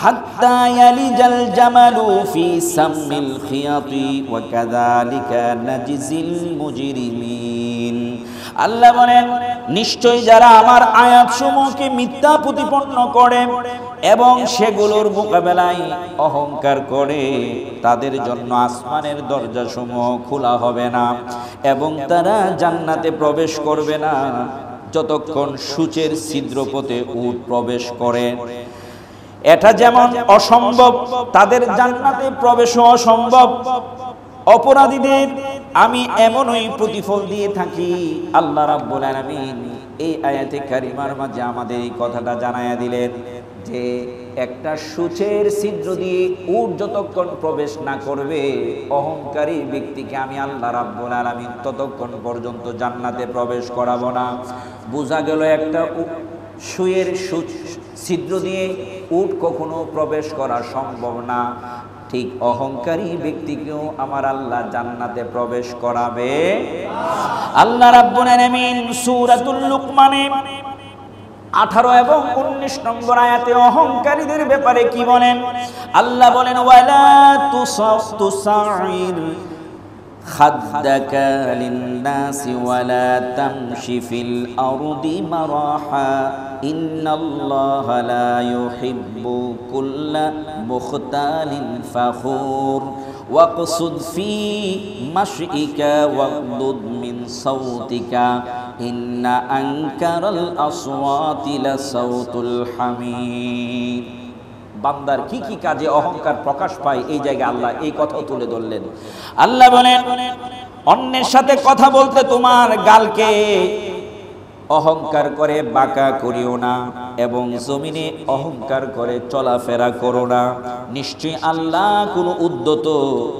হাত্তা ইয়ালিজাল জামালু ফি সাম্মিল খিয়াতি ওয়া কাযালিকা নাজিজিল মুজরিমিন। আল্লাহ বলেন, নিশ্চয় যারা আমার আয়াতসমূহকে মিথ্যা প্রতিপন্ন করে এবং সেগুলোর মোকাবেলায় অহংকার করে, তাদের জন্য আসমানের দরজাসমূহ খোলা হবে না এবং তারা জান্নাতে প্রবেশ করবে না যতক্ষণ সূচের ছিদ্রপথে উট প্রবেশ করে। এটা যেমন অসম্ভব, তাদের জান্নাতে প্রবেশও অসম্ভব। অপরাধীদের আমি এমনই প্রতিফল দিয়ে থাকি। আল্লাহ রাব্বুল আলামিন এই আয়াতে কারিমার মাঝে আমাদের এই কথাটা জানায়া দিলেন যে একটা সূচের ছিদ্র দিয়ে উট যতক্ষণ প্রবেশ না করবে, অহংকারী ব্যক্তিকে আমি আল্লাহ রাব্বুল আলামিন ততক্ষণ পর্যন্ত জান্নাতে প্রবেশ করাবো না। বোঝা গেল একটা সুয়ের ছিদ্র দিয়ে উট কখনো প্রবেশ করা সম্ভব না। ঠিক অহংকারী ব্যক্তিকেও আমার আল্লাহ জান্নাতে প্রবেশ করাবে। আল্লাহ রাব্বুল আলামিন সূরাতুল লুকমানে 18 এবং 19 নম্বর আয়াতে অহংকারীদের ব্যাপারে কি বলেন? আল্লাহ বলেন, ওয়ালা তুসাইর খাদ্দাকা লিন্নাসি ওয়ালা তামশি ফিল আরদি মারাহা ইন্নাল্লাহা লা ইউহিব্বু কুল্লা মুখতালিন ফাখুর ওয়াকসুদ ফি মাশইকা ওয়াগদুদ মিন সাওতিকা ইন্না আনকারাল আসওয়াতি লাসাউতুল হামির। বান্দার কি কি কাজে অহংকার প্রকাশ পায় এই জায়গায় আল্লাহ এই কথাও তুলে ধরলেন। আল্লাহ বলেন, অন্যের সাথে কথা বলতে তোমার গালকে অহংকার করে বাঁকা করিও না, এবং জমিনে অহংকার করে চলাফেরা করো না। নিশ্চয়ই আল্লাহ কোনো উদ্যত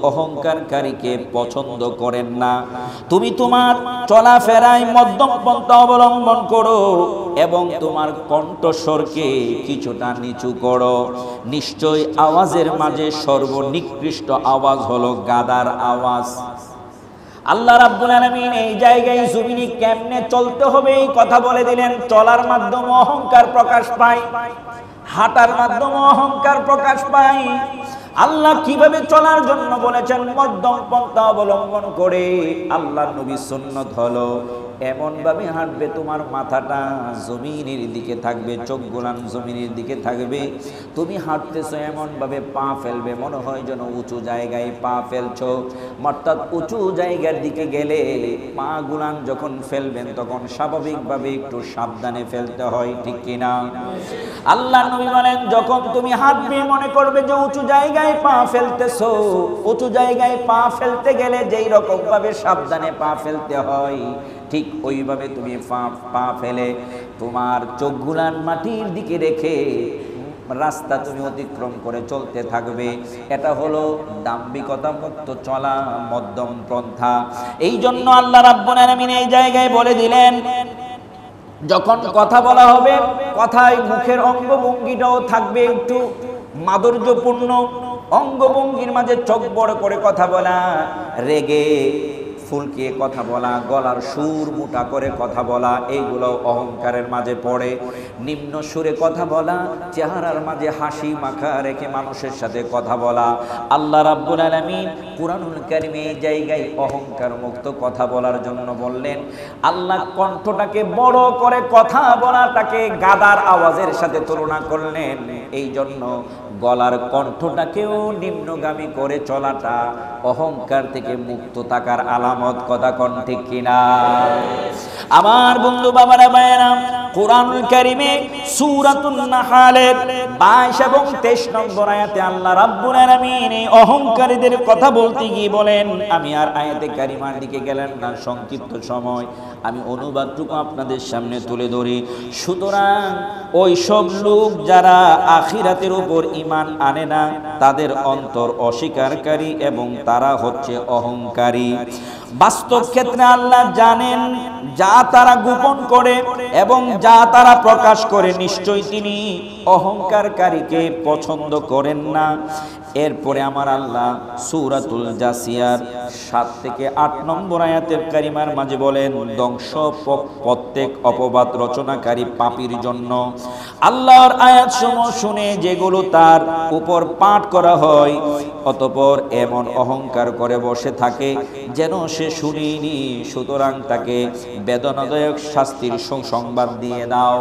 অহংকারকারীকে পছন্দ করেন না। তুমি তোমার চলাফেরায় মধ্যম পন্থা অবলম্বন করো এবং তোমার কণ্ঠস্বরকে কিছুটা নিচু করো। নিশ্চয়ই আওয়াজের মাঝে সর্বনিকৃষ্ট আওয়াজ হলো গাদার আওয়াজ। আল্লাহ রাব্বুল আলামিন এই জায়গায় জমিনে কেমনে চলতে হবে এই কথা বলে দিলেন। চলার মাধ্যমে অহংকার প্রকাশ পায়, হাঁটার মাধ্যমে অহংকার প্রকাশ পায়। আল্লাহ কিভাবে চলার জন্য বলেছেন, মধ্যম পন্থা অবলম্বন করে। আল্লাহর নবীর সুন্নাত হলো এমন ভাবে হাঁটবে তোমার মাথাটা জমিনের দিকে থাকবে, চোখগুলান জমিনের দিকে থাকবে। তুমি হাঁটতেছো এমন ভাবে পা ফেলবে মনে হয় যেন উঁচু জায়গায় পা ফেলছো। অর্থাৎ উঁচু জায়গার দিকে গেলে পা গুলান যখন ফেলবেন তখন স্বাভাবিকভাবে একটু সাবধানে ফেলতে হয়, ঠিক কিনা? আল্লাহ নবী বলেন, যখন তুমি হাঁটবে মনে করবে যে উঁচু জায়গায় পা ফেলতেছো। উঁচু জায়গায় পা ফেলতে গেলে যেই রকম ভাবে সাবধানে পা ফেলতে হয়, ঠিক ওইভাবে তুমি পা ফেলে তোমার চোখগুলান মাটির দিকে রেখে রাস্তা তুমি অতিক্রম করে চলতে থাকবে। এটা হলো দাম্ভিকতা মুক্ত চলা, মধ্যম পন্থা। এই জন্য আল্লাহ রাব্বুল আলামিন এই জায়গায় বলে দিলেন, যখন কথা বলা হবে কথায় মুখের অঙ্গভঙ্গিটাও থাকবে একটু মাধুর্যপূর্ণ। অঙ্গভঙ্গির মাঝে চোখ বড় করে কথা বলা, রেগে ফুলকে কথা বলা, গলার সুর মোটা করে কথা বলা, এইগুলো অহংকারের মাঝে পড়ে। নিম্ন সুরে কথা বলা, চেহারার মাঝে হাসি মাখা রেখে মানুষের সাথে কথা বলা। আল্লাহ রাব্বুল আলামিন কুরআনুল কারীমে এই জায়গায় অহংকার মুক্ত কথা বলার জন্য বললেন। আল্লাহ কণ্ঠটাকে বড় করে কথা বলাটাকে গাদার আওয়াজের সাথে তুলনা করলেন। এই জন্য গলার কণ্ঠটাকেও নিম্নগামী করে চলাটা অহংকার থেকে মুক্ত থাকার আলামত। কথা কোন ঠিক কিনা? আমার বন্ধু বাবারা ভাইয়েরা, কুরআনুল কারীমে সূরাতুন নাহলের 22 এবং 23 নম্বর আয়াতে আল্লাহ রাব্বুল আলামিন এই অহংকারীদের কথা বলতে গিয়ে বলেন, আমি আর আয়াতে কারিমার দিকে গেলাম না, সংক্ষিপ্ত সময় আমি অনুবাদটুকু আপনাদের সামনে তুলে ধরি। সুতরাং ওই সব লোক যারা আখিরাতের উপর ঈমান আনে না, তাদের অন্তর অস্বীকারী এবং তারা হচ্ছে অহংকারী। বাস্তব ক্ষেত্রে আল্লাহ জানেন যা তারা গোপন করে এবং যা তারা প্রকাশ করে, নিশ্চয়ই তিনি অহংকারকারীকে পছন্দ করেন না। এরপরে আমার আল্লাহ সূরাতুল জাসিয়ার 7 থেকে 8 নম্বর আয়াতের কারিমার মাঝে বলেন, ধ্বংস প্রত্যেক অপবাদ রচনাকারী পাপীর জন্য। আল্লাহর আয়াতসমূহ শুনে যেগুলো তার উপর পাঠ করা হয়, অতঃপর এমন অহংকার করে বসে থাকে যেন সে শুনিনি, সুতরাং তাকে বেদনাদায়ক শাস্তির সুসংবাদ দিয়ে দাও।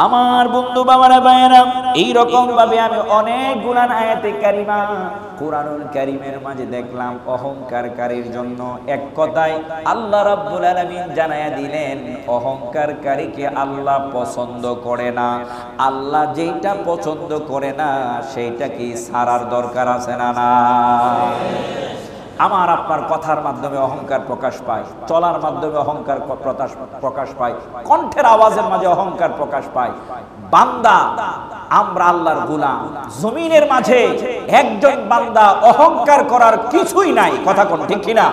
আমার বন্ধু বাবারা ভাইয়েরা, এইরকম ভাবে আমি অনেক গুণান আয়াতে কারিমা কুরআনুল কারীমের মাঝে দেখলাম অহংকারকারীর জন্য। এক কথায় আল্লাহ রাব্বুল আলামিন জানায়া দিলেন, অহংকারকারীকে আল্লাহ পছন্দ করে না। আল্লাহ যেটা পছন্দ করে না সেইটা কি ছাড়ার দরকার আছে না? না, আমার আপনার কথার মাধ্যমে অহংকার প্রকাশ পায়, চলার মাধ্যমে অহংকার প্রকাশ পায়, কণ্ঠের আওয়াজের মাঝে অহংকার প্রকাশ পায়। বান্দা আমরা আল্লাহর গোলাম, জমিনের মাঝে একজন বান্দা অহংকার করার কিছুই নাই। কথা কোন ঠিক কিনা?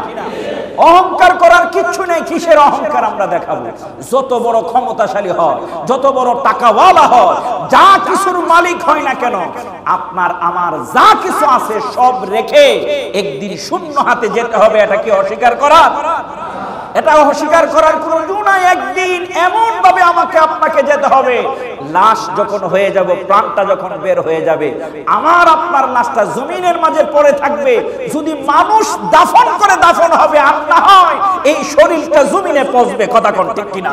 অহংকার করার কিচ্ছু নেই। কিসের অহংকার আমরা দেখাবো? যত বড় ক্ষমতাশালী হয়, যত বড় টাকাওয়ালা হয়, যা কিছুর মালিক হয় না কেন, আপনার আমার যা কিছু আছে সব রেখে একদিন শূন্য হাতে যেতে হবে। এটা কি অস্বীকার করা? এটা অস্বীকার করার কোনো জো নাই। একদিন এমন ভাবে আমাকে আপনাকে যেতে হবে, লাশ যখন হয়ে যাব, প্রাণটা যখন বের হয়ে যাবে, আমার আপনার লাশটা জমিনের মাঝে পড়ে থাকবে। যদি মানুষ দাফন করে দাফন হবে, আর না হয় এই শরীরটা জমিনে পচবে। কথা কোন ঠিক কিনা?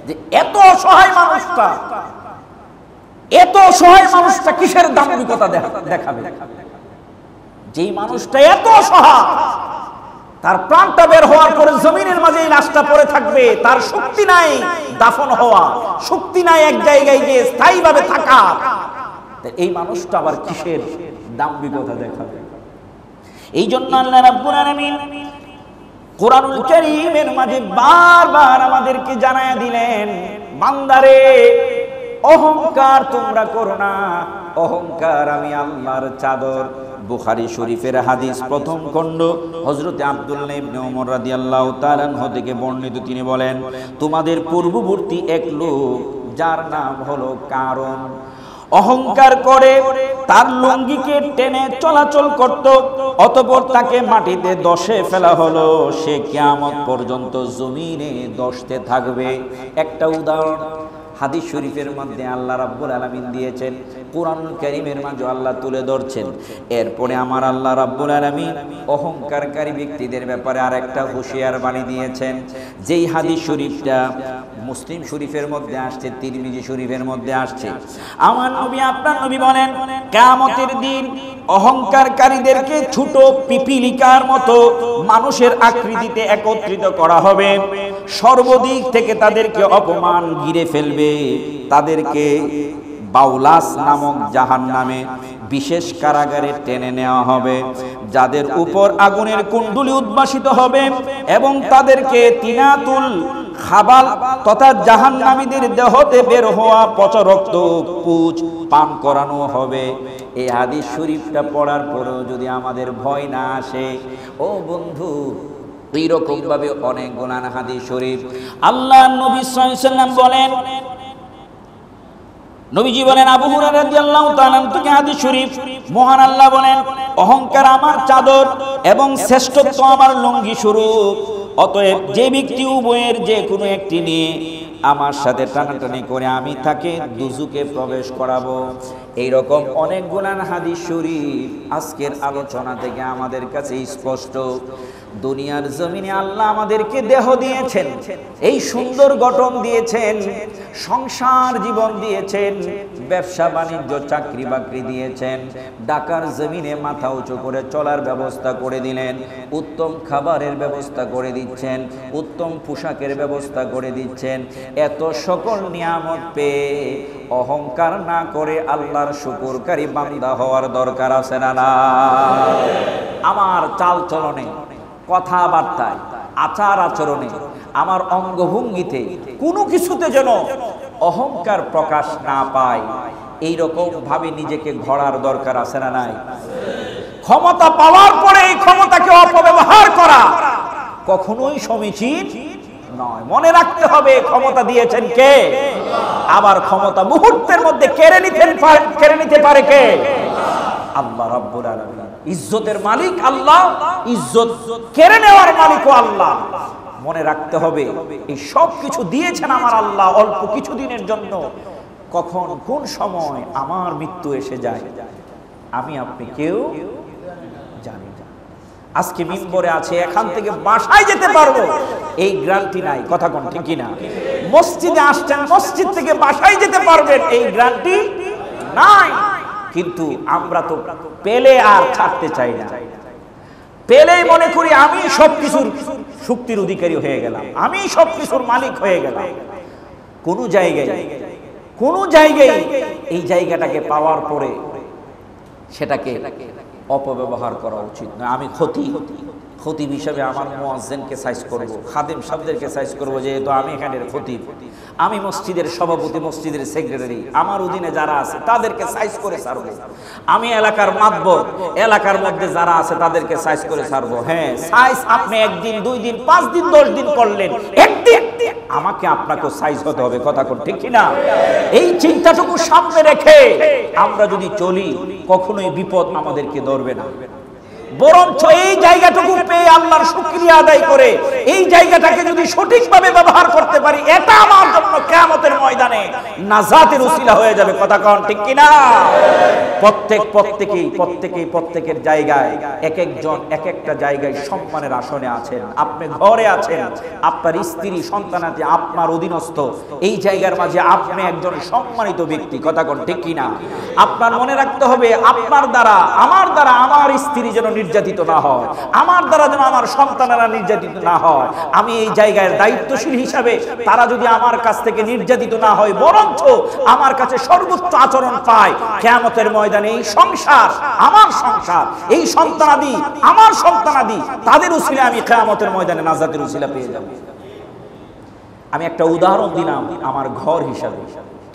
যে এত অসহায় মানুষটা, এত অসহায় মানুষটা কিসের দাম্ভিকতা দেখাবে? যেই মানুষটা এত অসহায়, তার প্রাণটা বের হওয়ার পরে জমিনের মাঝে এই লাশটা পড়ে থাকবে, তার শক্তি নাই দাফন হওয়া, শক্তি নাই এক জায়গায় গিয়ে স্থায়ীভাবে থাকা। এই মানুষটা আবার কিসের দাম্ভিকতা দেখাবে? এই জন্য আল্লাহ রাব্বুল আলামিন কোরআনুল কারীমের মাঝে বারবার আমাদেরকে জানায়া দিলেন, বান্দারে অহংকার তোমরা করো না, অহংকার আমি আল্লাহর চাদর। বুখারী শরীফের হাদিস প্রথম খণ্ড, হযরতে আব্দুল্লাহ ইবনে ওমর রাদিয়াল্লাহু তাআলা আনহু থেকে বর্ণিত। তিনি বলেন, তোমাদের পূর্ববর্তী এক লোক যার নাম হলো কারণ, অহংকার করে তার লুঙ্গিকে টেনে চলাচল করত, অতঃপর তাকে মাটিতে দশে ফেলা হলো, সে কিয়ামত পর্যন্ত জমিনে দশতে থাকবে। একটা উদাহরণ হাদিস শরীফের মধ্যে আল্লাহ রাব্বুল আলামিন দিয়েছেন, কোরআনুল কারীমের মাঝে আল্লাহ তুলে ধরছেন। এরপরে আমার আল্লাহ রাব্বুল আলামিন অহংকারকারী ব্যক্তিদের ব্যাপারে আরেকটা হুঁশিয়ার বাণী দিয়েছেন। যেই হাদিস শরীফটা মুসলিম শরীফের মধ্যে আসছে, তিরমিজি শরীফের মধ্যে আসছে, আমার নবী আপনার নবী বলেন, কিয়ামতের দিন অহংকারকারীদেরকে ছোট পিপিলিকার মতো মানুষের আকৃতিতে একত্রিত করা হবে, সর্বদিক থেকে তাদেরকে অপমান ঘিরে ফেলবে, তাদেরকে বাউলাস নামক জাহান্নামে বিশেষ কারাগারে টেনে নেওয়া হবে, যাদের উপর আগুনের কুণ্ডুলি উদ্ভাসিত হবে এবং তাদেরকে তিনাতুল খাবাল তথা জাহান্নামীদের দেহতে বের হওয়া পচা রক্ত পুঁজ পান করানো হবে। এই হাদিস শরীফটা পড়ার পরেও যদি আমাদের ভয় না আসে, ও বন্ধু, এইরকম ভাবে অনেক গুনাহ হাদিস শরীফ আল্লাহ নবী সাল্লাল্লাহু আলাইহি ওয়াসাল্লাম বলেন, নবীজি বলেন, আবু হুরায়রা রাদিয়াল্লাহু তাআলা থেকে হাদিস শরীফ, মহান আল্লাহ বলেন, অহংকার আমার চাদর এবং শ্রেষ্ঠত্ব আমার লুঙ্গি স্বরূপ। অতএব যে ব্যক্তি উভয়ের যে কোনো একটি নিয়ে আমার সাথে টানাটানি করে আমি তাকে দুজকে প্রবেশ করাবো। এইরকম অনেক গুনাহ হাদিস শরীফ আজকের আলোচনা থেকে আমাদের কাছে স্পষ্ট। দুনিয়ার জমিনে আল্লাহ আমাদেরকে দেহ দিয়েছেন, এই সুন্দর গঠন দিয়েছেন, সংসার জীবন দিয়েছেন, ব্যবসা বাণিজ্য চাকরি বাকরি দিয়েছেন, ঢাকার জমিনে মাথা উঁচু করে চলার ব্যবস্থা করে দিলেন, উত্তম খাবারের ব্যবস্থা করে দিচ্ছেন, উত্তম পোশাকের ব্যবস্থা করে দিচ্ছেন। এত সকল নিয়ামত পেয়ে অহংকার না করে আল্লাহর শুকরকারী বান্দা হওয়ার দরকার আছে না? না, আমার চাল চলনে, কথাবার্তায়, আচার আচরণে, আমার অঙ্গভঙ্গিতে কোনো কিছুতে যেন অহংকার প্রকাশ না পায়, এইরকম ভাবে নিজেকে গড়ার দরকার আছে না নাই? ক্ষমতা পাওয়ার পরে এই ক্ষমতাকে অপব্যবহার করা কখনোই সমীচীন নয়। মনে রাখতে হবে, ক্ষমতা দিয়েছেন কে? আবার ক্ষমতা মুহূর্তের মধ্যে কেড়ে নিতে পারে কে? আল্লাহ রাব্বুল আলামিন। ইজ্জতের মালিক আল্লাহ, ইজ্জত কেড়ে নেওয়ার মালিকও আল্লাহ। মনে রাখতে হবে, এই সব কিছু দিয়েছেন আমার আল্লাহ অল্প কিছুদিনের জন্য। কখন কোন সময় আমার মৃত্যু এসে যায় আমি আপনি কেউ জানি না। আজকে মিম্বরে আছে, এখান থেকে বাসায় যেতে পারবো এই গ্যারান্টি নাই। কথা কোন ঠিক কিনা? মসজিদে আসছেন, মসজিদ থেকে বাসায় যেতে পারবেন এই গ্যারান্টি নাই। কিন্তু আমরা তো পেলে আর ছাড়তে চাই না। পেলেই মনে করি আমি সবকিছুর শক্তির অধিকারী হয়ে গেলাম, আমি সবকিছুর মালিক হয়ে গেলাম। কোন জায়গায় এই জায়গাটাকে পাওয়ার পরে সেটাকে অপব্যবহার করা উচিত নয়। আমি খতিব হিসাবে আমার মুয়াজ্জিনকে সাইজ করব, খাদেম সাহেবদেরকে সাইজ করব, যেহেতু আমি এখানের খতিব, আমি মসজিদের সভাপতি, মসজিদের সেক্রেটারি, আমার অধীনে যারা আছে তাদেরকে সাইজ করে ছাড়ব। আমি এলাকার মাতবর, এলাকার মধ্যে যারা আছে তাদেরকে সাইজ করে ছাড়ব। হ্যাঁ, সাইজ আপনি একদিন, 2 দিন, 5 দিন, 10 দিন করলেন, একদিন আমাকে আপনাকেও সাইজ হতে হবে। কথা কোন ঠিক কিনা? এই চিন্তাটুকু সামনে রেখে আমরা যদি চলি, কখনোই বিপদ আমাদেরকে ধরবে না। বরঞ্চ এই জায়গাটুকু পেয়ে আল্লাহর শুকরিয়া আদায় করে এই জায়গাটাকে যদি সঠিকভাবে ব্যবহার করতে পারি, এটা আমার জন্য কিয়ামতের ময়দানে নাজাতের উসিলা হয়ে যাবে। কথা কোন ঠিক কিনা? প্রত্যেকের জায়গায়, এক একজন এক একটা জায়গায় সম্মানের আসনে আছেন। আপনি ঘরে আছেন, আপনার স্ত্রী সন্তান আছে আপনার অধীনস্থ, এই জায়গার মাঝে আপনি একজন সম্মানিত ব্যক্তি। কথা কোন ঠিক কিনা? আপনার মনে রাখতে হবে, আপনার দ্বারা, আমার দ্বারা আমার স্ত্রী যেন নির্যাতিত না হয়, আমার দ্বারা যেন আমার সন্তানেরা নির্যাতিত না হয়। আমি এই জায়গায় দায়িত্বশীল হিসাবে তারা যদি আমার কাছ থেকে থেকে নির্যাতিত না হয়, বরঞ্চ আমার কাছে সর্বোচ্চ আচরণ পায়, কিয়ামতের ময়দানে এই সংসার আমার সংসার, এই সন্তানাদি আমার সন্তানাদি, তাদের উসিলা আমি কিয়ামতের ময়দানে নাজাতের উসিলা পেয়ে যাব। আমি একটা উদাহরণ দিলাম আমার ঘর হিসাবে।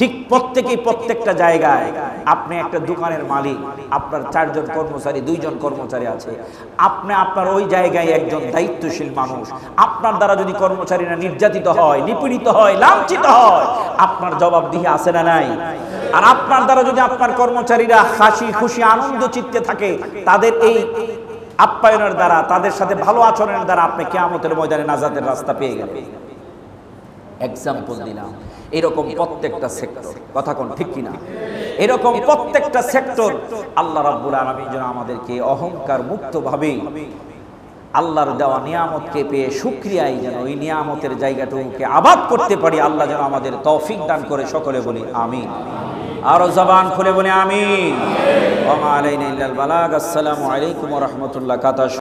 ঠিক প্রত্যেকটা জায়গায়, আপনি একটা দোকানের মালিক, আপনার 4 জন কর্মচারী, 2 জন কর্মচারী আছে, আপনি আপনার ওই জায়গায় একজন দায়িত্বশীল মানুষ। আপনার দ্বারা যদি কর্মচারীরা নির্যাতিত হয়, নিপীড়িত হয়, লাঞ্ছিত হয়, আপনার জবাবদিহি আছে না নাই? আর আপনার দ্বারা যদি আপনার কর্মচারীরা হাসি খুশি আনন্দ চিত্তে থাকে, তাদের এই আপ্যায়নের দ্বারা, তাদের সাথে ভালো আচরণের দ্বারা আপনি কিয়ামতের ময়দানে নাজাতের রাস্তা পেয়ে গেলেন। এক্সাম্পল দিলাম। এরকম প্রত্যেকটা সেক্টর, কথা কোন ঠিক কিনা, এরকম প্রত্যেকটা সেক্টর আল্লাহ রাব্বুল আলামিন যেন আমাদেরকে অহংকার মুক্তভাবে আল্লাহর দেওয়া নিয়ামতকে পেয়ে শুকরিয়ায় যেন ওই নিয়ামতের জায়গাটুকুকে আবাদ করতে পারি। আল্লাহ যেন আমাদের তৌফিক দান করে। সকলে বলি আমিন। আরো জবান খুলে বলি আমিন। ওয়া মা আলাইনা ইল্লাল বালাগ। আসসালামু আলাইকুম ওয়া রাহমাতুল্লাহ।